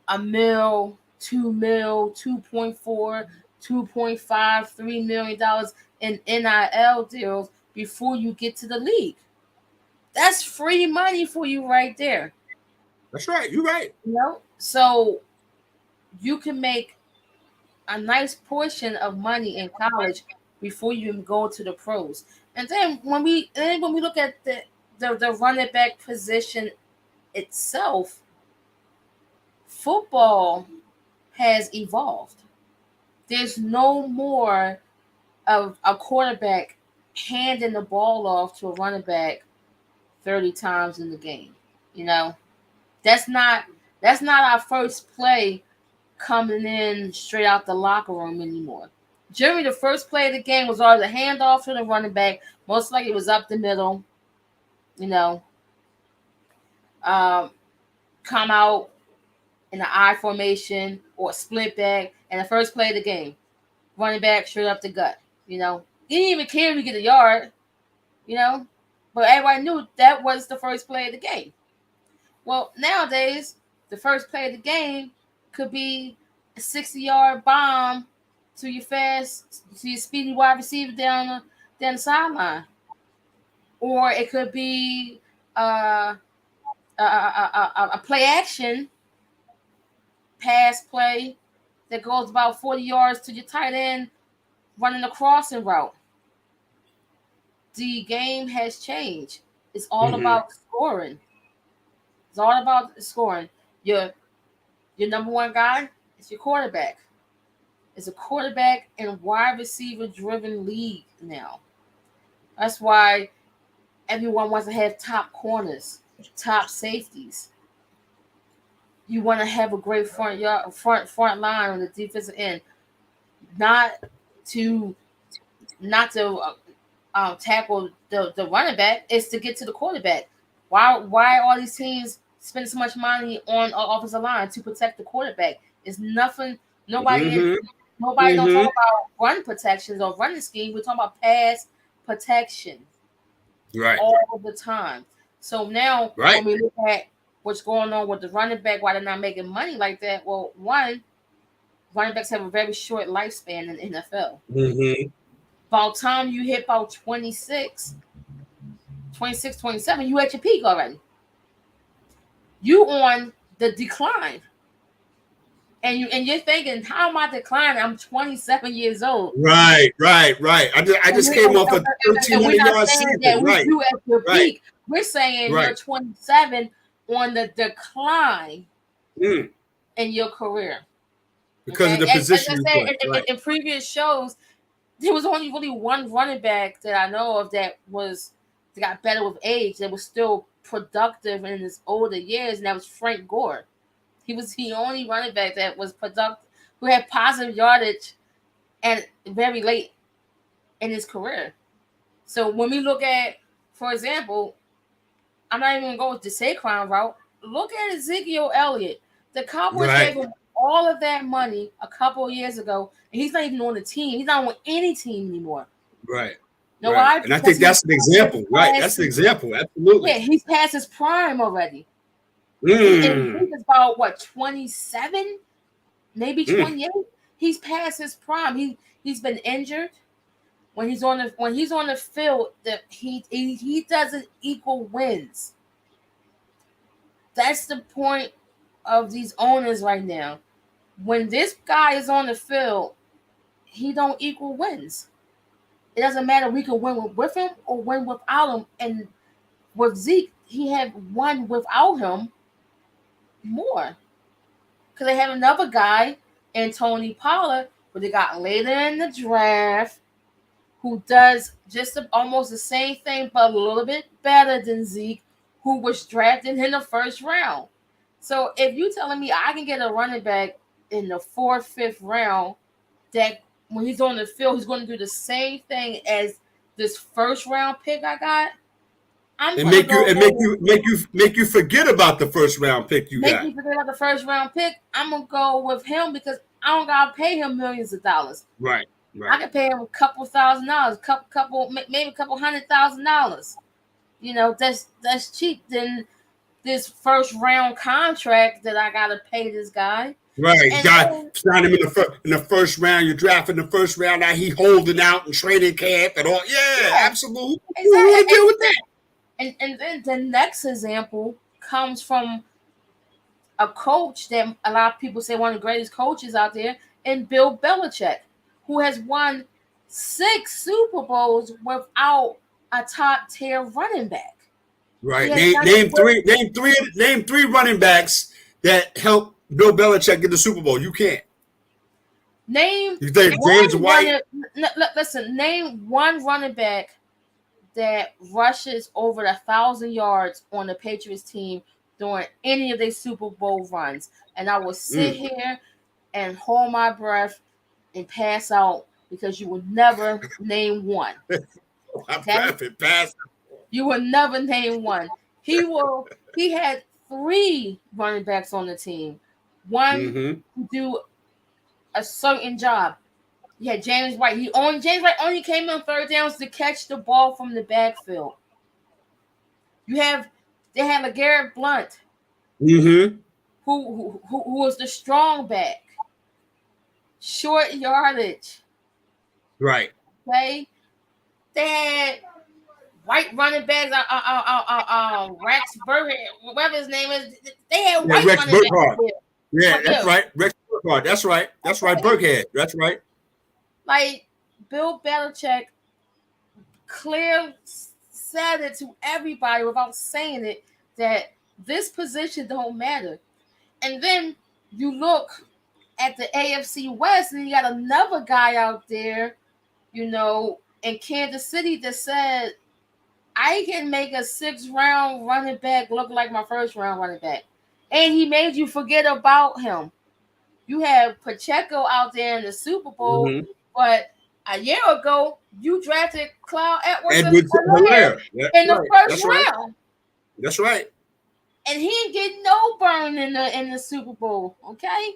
$1 million, $2 million, 2.4, 2.5, $3 million in NIL deals before you get to the league? That's free money for you right there. That's right. You're right. So you can make a nice portion of money in college before you go to the pros. And then when we look at the running back position itself, football has evolved. There's no more of a quarterback handing the ball off to a running back 30 times in the game. That's not our first play coming in straight out the locker room anymore. Generally, the first play of the game was always a handoff to the running back. Most likely it was up the middle. Come out in an I formation or a split back, and the first play of the game, running back straight up the gut. He didn't even care if we get a yard. But everybody knew that was the first play of the game. Well, nowadays, the first play of the game could be a 60-yard bomb to your speedy wide receiver down the sideline, or it could be a play action pass play that goes about 40 yards to your tight end running a crossing route. The game has changed. It's all about scoring. It's all about scoring. Your number one guy is your quarterback. It's a quarterback and wide receiver driven league now. That's why everyone wants to have top corners, top safeties. You want to have a great front line on the defensive end, not to tackle the running back. It's to get to the quarterback. Why all these teams spend so much money on our offensive line to protect the quarterback? It's nothing. Nobody don't talk about run protections or running scheme. We're talking about pass protection, Right. all the time. So now Right. when we look at what's going on with the running back, why they're not making money like that? Well, one, running backs have a very short lifespan in the NFL. By the time you hit about 26, 27, you at your peak already. You on the decline. And you're thinking, how am I declining? I'm 27 years old. Right. I just came off a 1,300-yard season. That right. You at your right. peak. We're saying right. you're 27 on the decline in your career. Because of the position as I said, in previous shows, there was only really one running back that I know of that got better with age, that was still productive in his older years, and that was Frank Gore. He was the only running back that was productive, who had positive yardage and very late in his career. So when we look at, for example, I'm not even going to go with the Saquon route. Look at Ezekiel Elliott. The Cowboys gave him all of that money a couple of years ago, and he's not even on the team. He's not on any team anymore. Right. No, right. And I think that's an example. Right. That's an example. Absolutely. Yeah, he's past his prime already. And he's about what, 27, maybe 28. He's past his prime. He's been injured. When he's on the field, that he doesn't equal wins. That's the point of these owners right now. When this guy is on the field, he don't equal wins. It doesn't matter. We can win with him or win without him. And with Zeke, he had won without him more, because they have another guy in Tony Pollard, who they got later in the draft, who does just almost the same thing but a little bit better than Zeke, who was drafted in the first round. So if you're telling me I can get a running back in the 4th, 5th round that when he's on the field he's going to do the same thing as this first round pick I got, make you forget about the first round pick you got. Make you forget about the first round pick. I'm gonna go with him because I don't gotta pay him millions of dollars. Right. I can pay him a couple $1,000s, maybe a couple $100,000. You know, that's cheap than this first round contract that I gotta pay this guy. Right, you got sign him in the first round. You're drafting the first round. Now he holding out in training camp and all. Yeah. Absolutely. Exactly. You want to deal with that? And then the next example comes from a coach that a lot of people say one of the greatest coaches out there, and Bill Belichick, who has won 6 Super Bowls without a top tier running back. Right. Name three running backs that helped Bill Belichick get the Super Bowl. You can't. Name. You think James White? Listen. Name one running back that rushes over 1,000 yards on the Patriots team during any of their Super Bowl runs, and I will sit here and hold my breath and pass out because you would never name one. Okay? You would never name one. He had 3 running backs on the team. One to do a certain job. You had James White. James White only came in 3rd downs to catch the ball from the backfield. They had LeGarrette Blount, who was the strong back, short yardage. Right. Okay. They had white running backs. Rex Burkhead, whatever his name is. They had white Rex running Burkhead. backs. Yeah, that's right. Rex Burkhead. That's right. That's right. Burkhead. That's right. Like Bill Belichick clearly said it to everybody without saying it, that this position don't matter. And then you look at the AFC West and you got another guy out there, in Kansas City that said, I can make a 6th round running back look like my 1st round running back. And he made you forget about him. You have Pacheco out there in the Super Bowl, but a year ago, you drafted Clyde Edwards-Helaire in the first round. That's right. And he ain't getting no burn in the Super Bowl. Okay.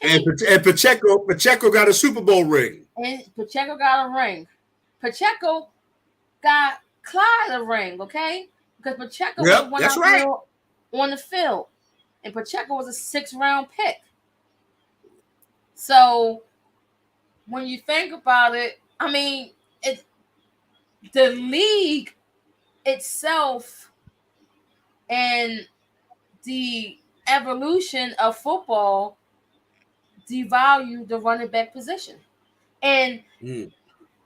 And Pacheco got a Super Bowl ring. And Pacheco got a ring. Pacheco got Clyde a ring, okay? Because Pacheco was the one out there on the field. And Pacheco was a 6th-round pick. So when you think about it, I mean, the league itself and the evolution of football devalue the running back position. And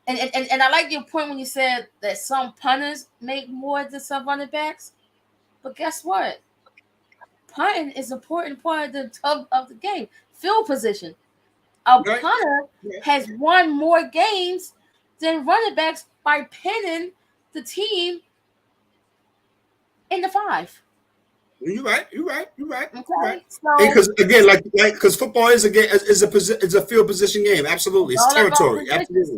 And I like your point when you said that some punters make more than some running backs. But guess what? Punting is an important part of the game. Field position. A punter has won more games than running backs by pinning the team in the 5. You're right. Okay. Because again, because football is a field position game. Absolutely, it's territory. Absolutely.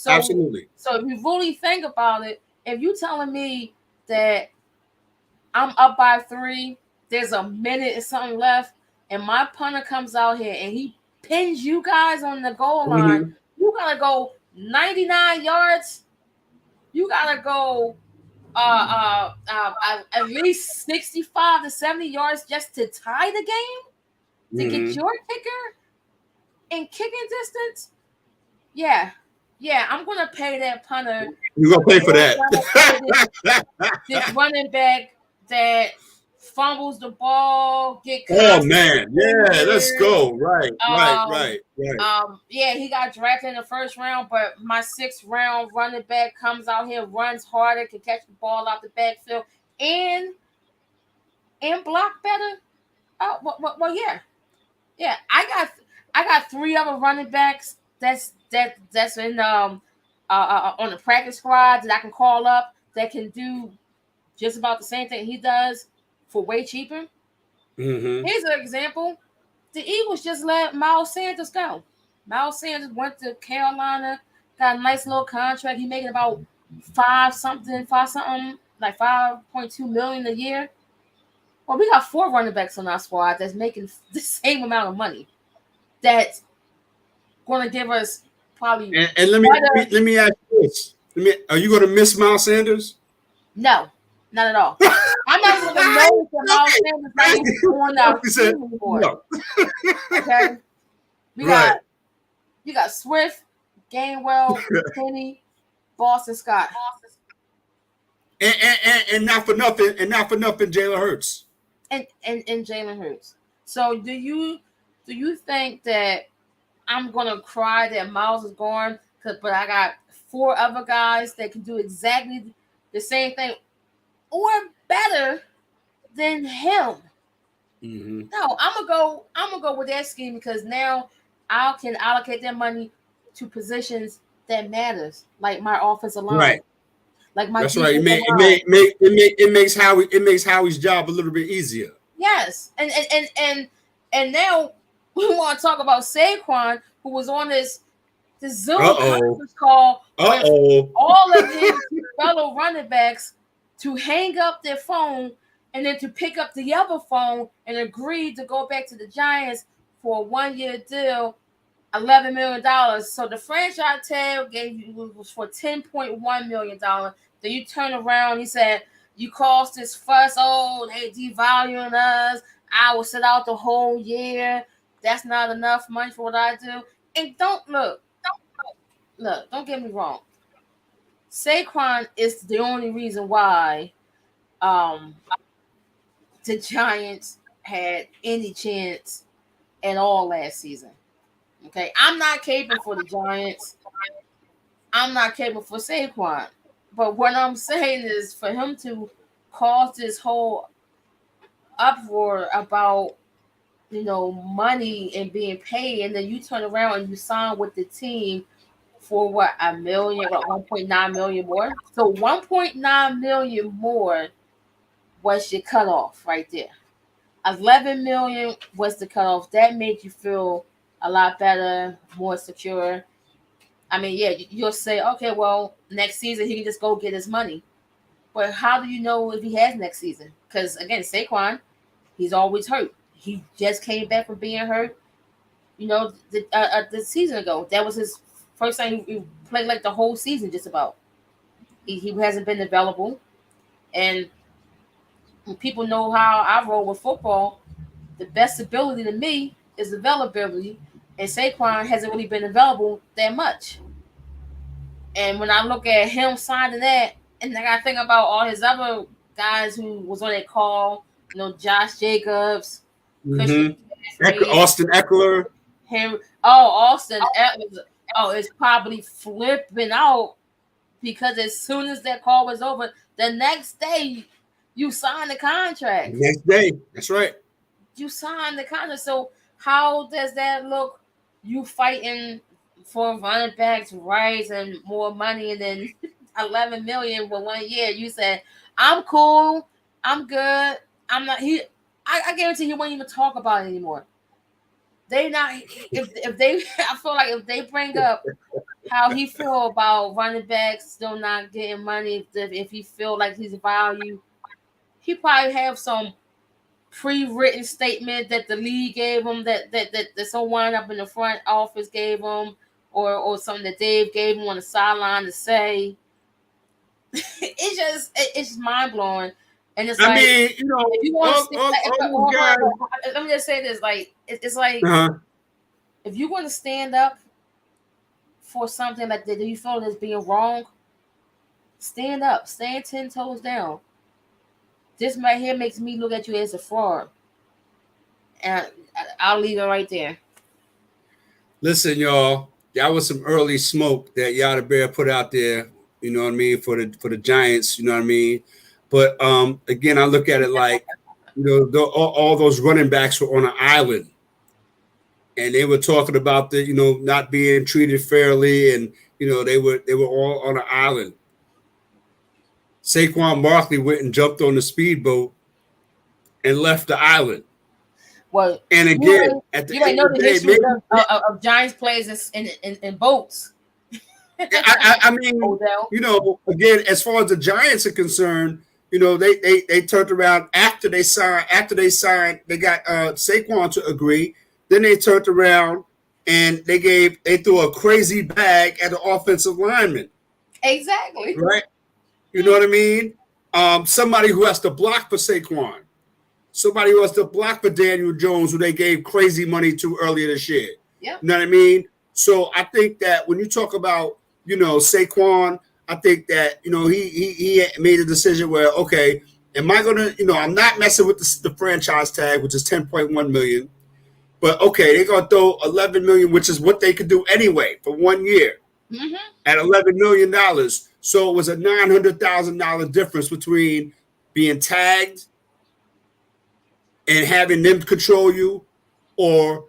Absolutely. So if you really think about it, if you're telling me that I'm up by 3, there's a minute and something left, and my punter comes out here and he pins you guys on the goal line, you gotta go 99 yards. You gotta go at least 65 to 70 yards just to tie the game, to get your kicker in kicking distance. Yeah, I'm gonna pay that punter. You're gonna pay for that. This running back that fumbles the ball, oh man, yeah, let's go. Right. Yeah, he got drafted in the 1st round, but my 6th-round running back comes out here, runs harder, can catch the ball out the backfield, and block better. Oh, well, yeah. I got 3 other running backs that's in on the practice squad that I can call up that can do just about the same thing he does for way cheaper. Here's an example. The Eagles just let Miles Sanders go. Miles Sanders went to Carolina, got a nice little contract. He's making about 5 something, like $5.2 million a year. Well, we got 4 running backs on our squad that's making the same amount of money. That's going to give us probably. And let me ask you this: are you going to miss Miles Sanders? No, not at all. I'm not even going to know that Miles Sanders not even on our team anymore. No. Okay, you got Swift, Gainwell, Penny, Boston Scott, and not for nothing, Jalen Hurts. And Jalen Hurts. So do you think that I'm gonna cry that Miles is gone? But I got 4 other guys that can do exactly the same thing or better than him. No, I'm gonna go with that scheme because now I can allocate that money to positions that matters, like my offensive line. Right. Like my That's right. It makes Howie's job a little bit easier. Yes, and now we want to talk about Saquon, who was on this Zoom conference call with all of his fellow running backs to hang up their phone and then to pick up the other phone and agree to go back to the Giants for a 1-year deal, $11 million. So the franchise tag was for $10.1 million. Then you turn around, he said, you caused this fuss. Oh, they devaluing us. I will sit out the whole year. That's not enough money for what I do. And don't get me wrong. Saquon is the only reason why the Giants had any chance at all last season. Okay, I'm not capable for the Giants. I'm not capable for Saquon. But what I'm saying is for him to cause this whole uproar about, money and being paid, and then you turn around and you sign with the team for what, $1 million, 1.9 million more. So 1.9 million more was your cutoff right there. 11 million was the cutoff. That made you feel a lot better, more secure. I mean, yeah, you'll say, okay, well, next season he can just go get his money. But how do you know if he has next season? because again, Saquon, he's always hurt. He just came back from being hurt. The season ago, that was his first time he played like the whole season, just about. He hasn't been available, and people know how I roll with football. The best ability to me is availability, and Saquon hasn't really been available that much. And when I look at him signing that, and I got to think about all his other guys who was on that call, Josh Jacobs, Christian Austin Eckler, Henry. Oh, Austin Eckler. Oh, it's probably flipping out because as soon as that call was over, the next day you signed the contract. Next day, that's right. You signed the contract. So how does that look? You fighting for running backs' rights and more money, and then $11 million for 1 year. You said, "I'm cool. I'm good. I'm not." I guarantee he won't even talk about it anymore. They not if they. I feel like if they bring up how he feel about running backs still not getting money, if he feel like he's value, he probably have some pre-written statement that the league gave him, that someone up in the front office gave him, or something that Dave gave him on the sideline to say. It's mind blowing, and it's like, if you want to let me just say this, like it's like if you want to stand up for something like that you feel is being wrong, stand up, stand 10 toes down. This right here makes me look at you as a fraud. And I'll leave it right there. Listen, y'all, that was some early smoke that YADABEAR put out there, you know what I mean, for the Giants, you know what I mean? But again, I look at it like, all those running backs were on an island. And they were talking about the, not being treated fairly, and they were all on an island. Saquon Barkley went and jumped on the speedboat and left the island. Well, and again, at the end of the day, of Giants players in boats. I mean, again, as far as the Giants are concerned, they turned around after they signed. They got Saquon to agree. Then they turned around and they threw a crazy bag at the offensive lineman. Exactly. Right. You know what I mean? Somebody who has to block for Saquon. Somebody who has to block for Daniel Jones, who they gave crazy money to earlier this year. Yeah. You know what I mean? So I think that when you talk about, Saquon, I think that, he made a decision where, okay, am I going to, I'm not messing with the franchise tag, which is $10.1 million. But, okay, they're going to throw $11 million, which is what they could do anyway for 1 year at $11 million. So it was a $900,000 difference between being tagged and having them control you, or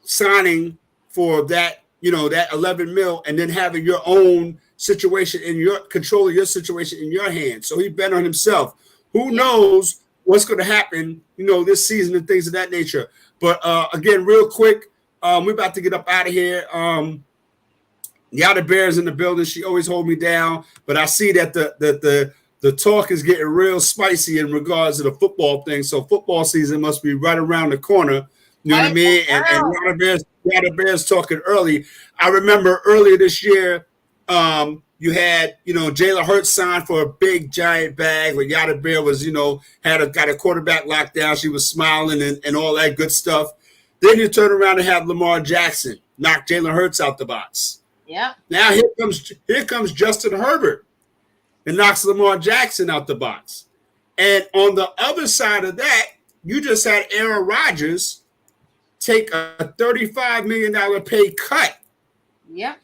signing for that, that 11 mil, and then having your own situation in your control of your situation in your hands. So he bet on himself. Who knows what's going to happen, this season and things of that nature. But again, real quick, we're about to get up out of here. YADABEAR's in the building. She always hold me down, but I see that the talk is getting real spicy in regards to the football thing. So football season must be right around the corner. You know what I mean? And YADABEAR's talking early. I remember earlier this year, you had, Jalen Hurts signed for a big giant bag where YADABEAR was, got a quarterback locked down. She was smiling and all that good stuff. Then you turn around and have Lamar Jackson knock Jalen Hurts out the box. Yeah. Now here comes Justin Herbert and knocks Lamar Jackson out the box. And on the other side of that, you just had Aaron Rodgers take a $35 million pay cut. Yeah.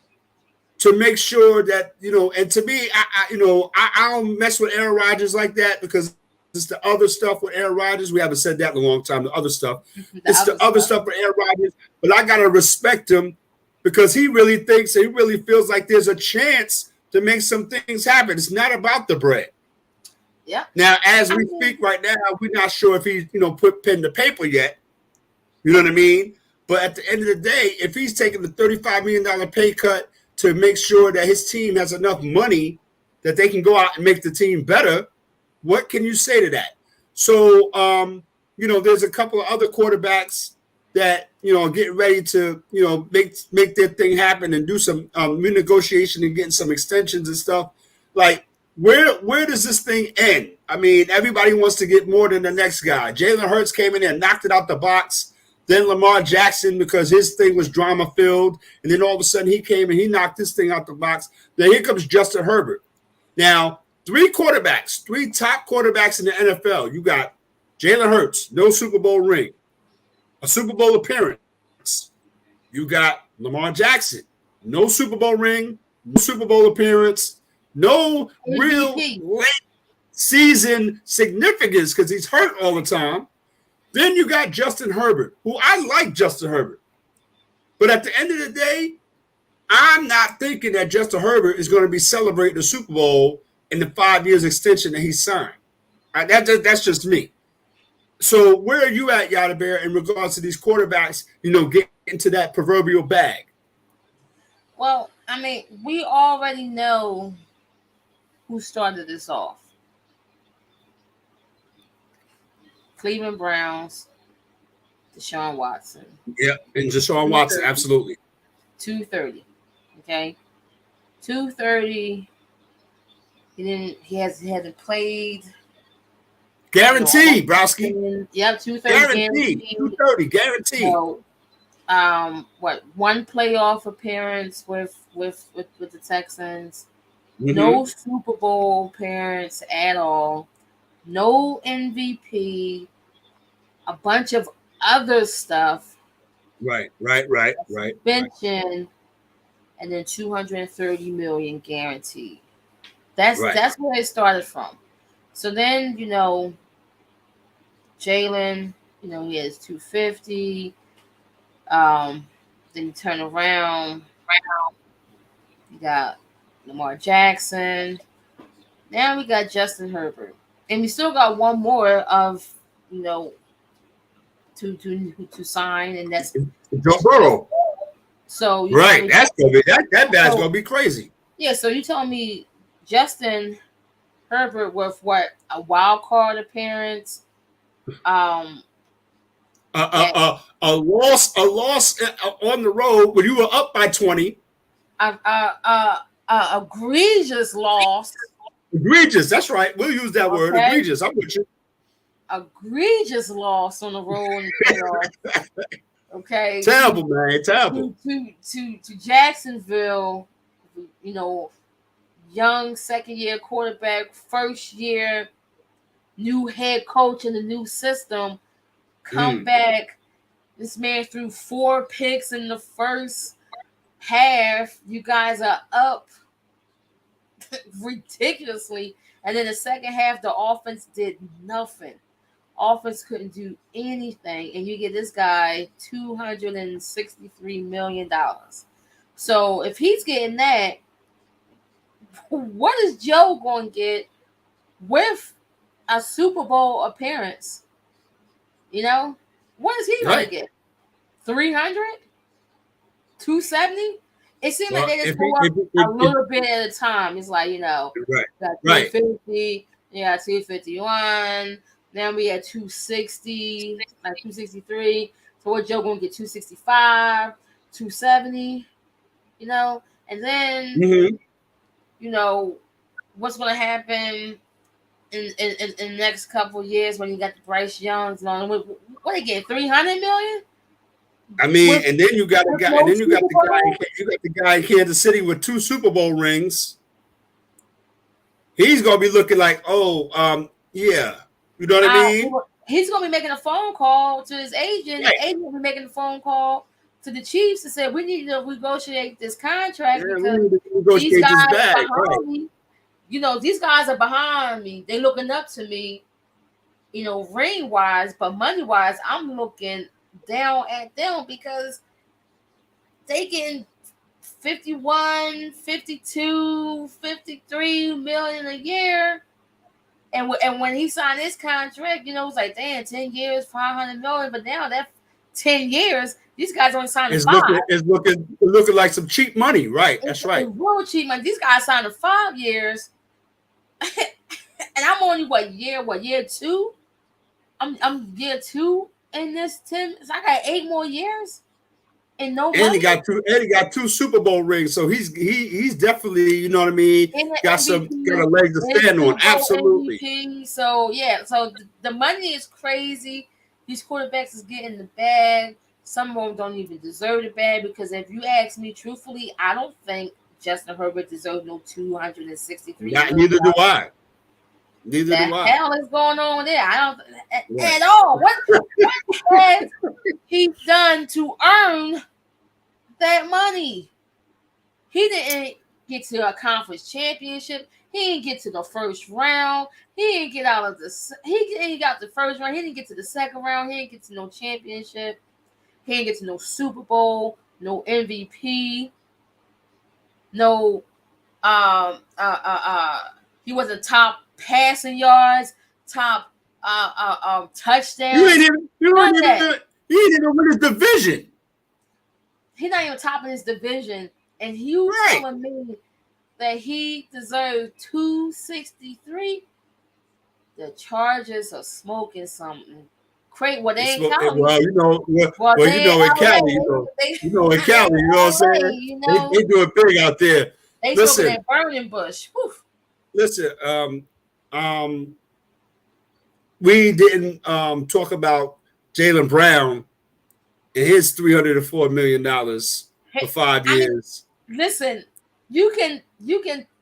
To make sure that, and to me, I don't mess with Aaron Rodgers like that, because it's the other stuff with Aaron Rodgers. We haven't said that in a long time, the other stuff. It's the other stuff with Aaron Rodgers. But I got to respect him, because he really feels like there's a chance to make some things happen. It's not about the bread. Yeah. Now, as we speak right now, we're not sure if he's, put pen to paper yet. You know what I mean? But at the end of the day, if he's taking the $35 million pay cut to make sure that his team has enough money that they can go out and make the team better, what can you say to that? So, there's a couple of other quarterbacks that, are getting ready to, make their thing happen and do some renegotiation and getting some extensions and stuff. Like, where does this thing end? I mean, everybody wants to get more than the next guy. Jalen Hurts came in there and knocked it out the box. Then Lamar Jackson, because his thing was drama-filled. And then all of a sudden he came and he knocked this thing out the box. Then here comes Justin Herbert. Now, three top quarterbacks in the NFL. You got Jalen Hurts, no Super Bowl ring, a Super Bowl appearance. You got Lamar Jackson, no Super Bowl ring, no Super Bowl appearance, no real late season significance because he's hurt all the time. Then you got Justin Herbert, who I like Justin Herbert. But at the end of the day, I'm not thinking that Justin Herbert is going to be celebrating the Super Bowl in the 5 years extension that he signed. That's just me. So where are you at, YADABEAR, in regards to these quarterbacks, getting into that proverbial bag? Well, I mean, we already know who started this off. Cleveland Browns, Deshaun Watson. Yeah, and Deshaun Watson, absolutely. 230. Okay. 230. He hasn't played. Guaranteed, Browski. Yep, 230 guaranteed. 230, guaranteed. So, one playoff appearance with the Texans. Mm-hmm. No Super Bowl appearance at all. No MVP. A bunch of other stuff. Right. Suspension, and then $230 million guaranteed. That's where it started from. So then, Jalen, he has 250. Then you turn around. You got Lamar Jackson. Now we got Justin Herbert. And we still got one more of, to sign, and that's Joe Burrow. So that's gonna be that bad's gonna be crazy. Yeah, so you told me Justin Herbert with what, a wild card appearance, a loss on the road when you were up by 20. Egregious loss. Egregious, that's right. We'll use that word. Egregious. I'm with you. Egregious loss on the road in the playoffs. Okay. Terrible, man. Terrible. To Jacksonville, young second-year quarterback, first year, new head coach in the new system, come back. This man threw 4 picks in the first half. You guys are up ridiculously. And then the second half, the offense did nothing. Offense couldn't do anything. And you get this guy $263 million. So if he's getting that, what is Joe going to get with a Super Bowl appearance? What is he going to get? 300? 270? It seems like they just go up a little bit at a time. It's like, got 250, 251. Then we had 260, like 263. So what Joe going to get? 265, 270, and then, what's going to happen in the next couple of years when you got the Bryce Youngs on? What they get? 300 million? I mean, and then you got a guy, you got the guy in Kansas City with 2 Super Bowl rings. He's gonna be looking like, yeah. You know what I mean? He's gonna be making a phone call to his agent. Right. The agent will be making a phone call to the Chiefs to say we need to negotiate this contract because these guys are behind me. These guys are behind me. They're looking up to me, ring wise, but money wise, I'm looking down at them because they getting 51, 52, 53 million a year. And when he signed his contract, it was like, damn, 10 years, 500 million. But now that 10 years, these guys only signed 5. It's looking like some cheap money, right? That's right. It's real cheap money. These guys signed 5 years. And I'm only, year 2? I'm year 2 in this, Tim. So I got 8 more years and no And money. he got 2 Super Bowl rings. So he's definitely, you know what I mean, And got MVP, a leg to stand on. Absolutely. MVP. So yeah, so the money is crazy. These quarterbacks is getting the bag. Some of them don't even deserve the bag, because if you ask me truthfully, I don't think Justin Herbert deserves no $263 million. Neither do I. Neither The do I. hell is going on there? I don't at all. What has he done to earn that money? He didn't get to a conference championship. He didn't get to the first round. He didn't get out of the. He got the first round. He didn't get to the second round. He didn't get to no championship. He didn't get to no Super Bowl, no MVP, no. He wasn't top passing yards, top touchdowns. He didn't even win his division. He's not even top in his division, and you telling me that he deserves 263? The Chargers are smoking something. Great. Well, they ain't Cali. Well, in Cali, in Cali, you know what I'm saying? They do it big out there. They smoking that burning bush. Whew. Listen, we didn't talk about JAYLEN Brown and his $304 million for 5 years. Listen, you can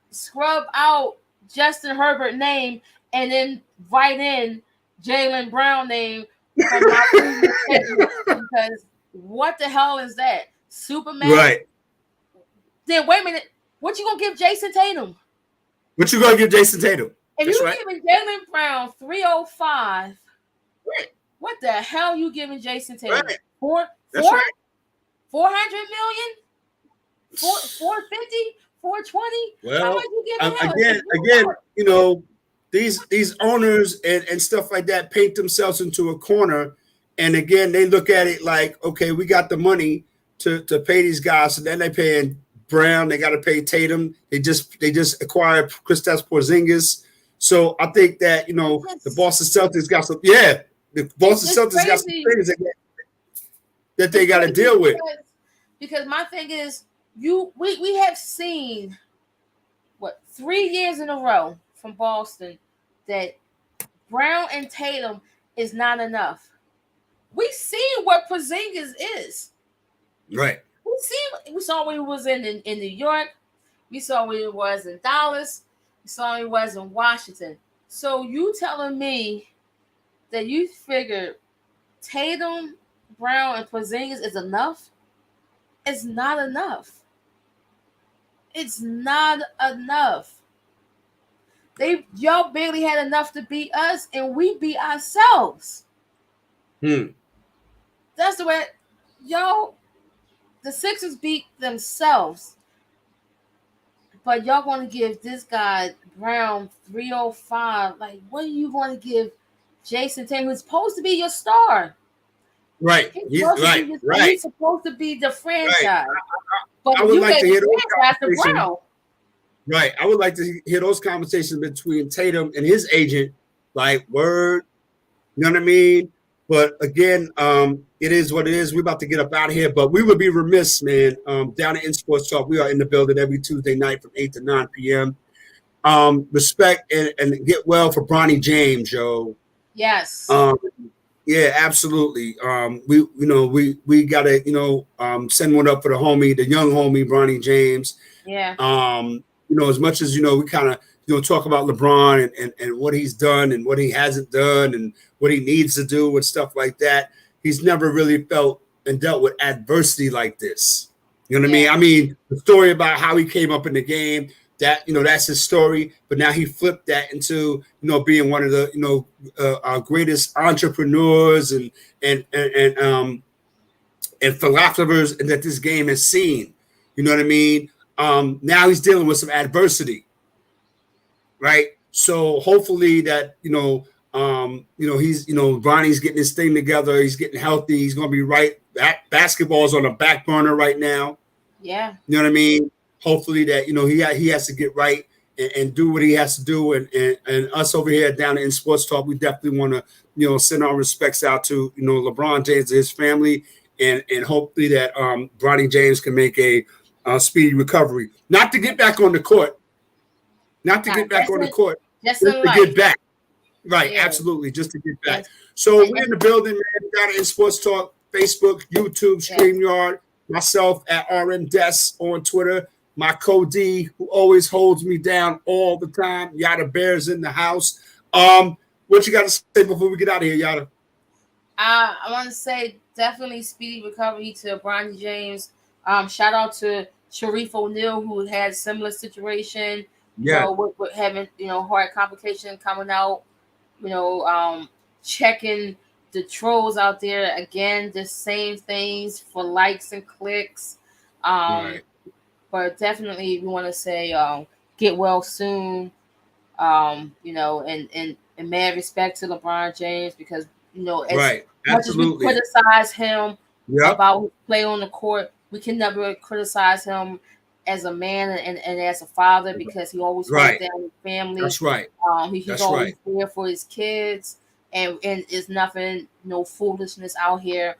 scrub out Justin Herbert name and then write in JAYLEN Brown name from my previous segment, because what the hell is that? Superman? Right. Then wait a minute. What you gonna give Jason Tatum? What you gonna give Jason Tatum? If you're giving JAYLEN Brown 305, what the hell you giving Jason Tatum? Right. 400 million? 450? 420? Well, how much you giving him? Again, you know, these owners and stuff like that paint themselves into a corner, and again they look at it like, okay, we got the money to pay these guys, so then they paying Brown, they got to pay Tatum. They just acquired Kristaps Porzingis. So I think that, you know, the Boston Celtics got some. Yeah, the Boston Celtics got some things that they got to deal with. Because my thing is, we have seen 3 years in a row from Boston that Brown and Tatum is not enough. We seen what Porzingis is. Right. We saw when he was in New York. We saw when he was in Dallas. We saw when he was in Washington. So you telling me that you figured Tatum, Brown, and Porzingis is enough? It's not enough. It's not enough. Y'all barely had enough to beat us, and we beat ourselves. That's the way y'all. The Sixers beat themselves, but y'all want to give this guy Brown 305. Like, what are you going to give Jason Tatum, who's supposed to be your star? Right. He's supposed to be the franchise. But I would like to hear those conversations. Right. I would like to hear those conversations between Tatum and his agent. Like, word, you know what I mean? But again, it is what it is. We're about to get up out of here, but we would be remiss, man. Down at In Sports Talk, we are in the building every Tuesday night from 8 to 9 p.m. Respect and get well for Bronny James, yo. Yes. Yeah, absolutely. We gotta, send one up for the young homie, Bronny James. Yeah. As much as, we kind of, talk about LeBron and what he's done and what he hasn't done and what he needs to do and stuff like that. He's never really felt and dealt with adversity like this. You know what I mean? I mean, the story about how he came up in the game, that, that's his story. But now he flipped that into, being one of the, our greatest entrepreneurs and philosophers that this game has seen. You know what I mean? Now he's dealing with some adversity. Right. So hopefully that, he's, Bronny's getting his thing together. He's getting healthy. He's going to be right. Basketball's on the back burner right now. Yeah. You know what I mean? Hopefully that, he has to get right and do what he has to do. And us over here down in Sports Talk, we definitely want to, send our respects out to, LeBron James and his family, and hopefully that Bronny James can make a speedy recovery. Not to get back on the court. Not to get back on the court. Just to get back. Right, yeah. Absolutely, just to get back. Yes. So we're in the building, man. Got it in Sports Talk, Facebook, YouTube, StreamYard, myself at RM Des on Twitter, my co-D who always holds me down all the time. YADABEAR's in the house. What you got to say before we get out of here, Yada? I want to say definitely speedy recovery to Bronny James. Shout out to Sharif O'Neal, who had a similar situation. With having heart complication coming out. Checking the trolls out there again, the same things for likes and clicks. Right. But definitely we want to say get well soon. And mad respect to LeBron James, because as much as we criticize him about his play on the court, we can never criticize him as a man and as a father, because he always holds down his family. That's right. He's always there for his kids, and it's nothing, no foolishness out here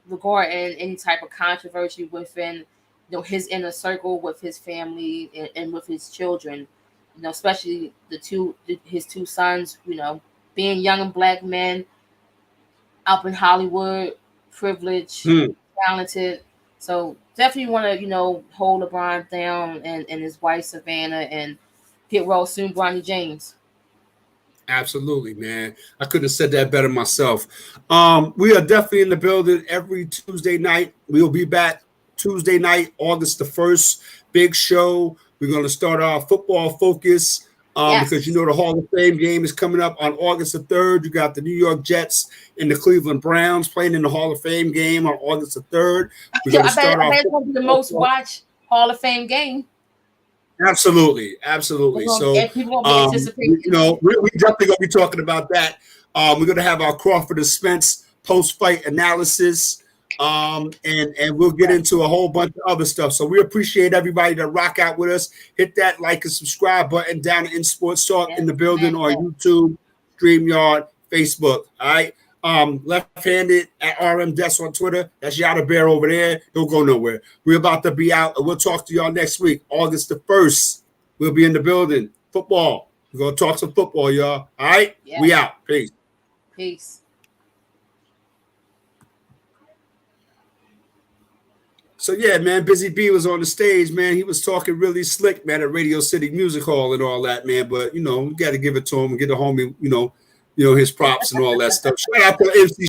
regarding any type of controversy within his inner circle, with his family and with his children. Especially his two sons. Being young and black men up in Hollywood, privileged, talented. So definitely want to, hold LeBron down and his wife Savannah, and get well soon, Bronny James. Absolutely, man. I couldn't have said that better myself. We are definitely in the building every Tuesday night. We'll be back Tuesday night, August the 1st. Big show. We're going to start our football focus. Because the Hall of Fame game is coming up on August the 3rd. You got the New York Jets and the Cleveland Browns playing in the Hall of Fame game on August the 3rd. I bet it's going to be the most watched Hall of Fame game. Absolutely. So, people won't be anticipating. We're definitely going to be talking about that. We're going to have our CRAWFORD and SPENCE post-fight analysis. And we'll get into a whole bunch of other stuff. So we appreciate everybody that rock out with us. Hit that like and subscribe button down in Sports Talk in the building on YouTube, StreamYard, Facebook. All right. Left-handed at RM Des on Twitter. That's YADABEAR over there. Don't go nowhere. We're about to be out, and we'll talk to y'all next week, August the 1st. We'll be in the building. Football. We're going to talk some football, y'all. All right? Yeah. We out. Peace. So, yeah, man, Busy B was on the stage, man. He was talking really slick, man, at Radio City Music Hall and all that, man. But, we got to give it to him and get the homie, his props and all that stuff. Shout out to MC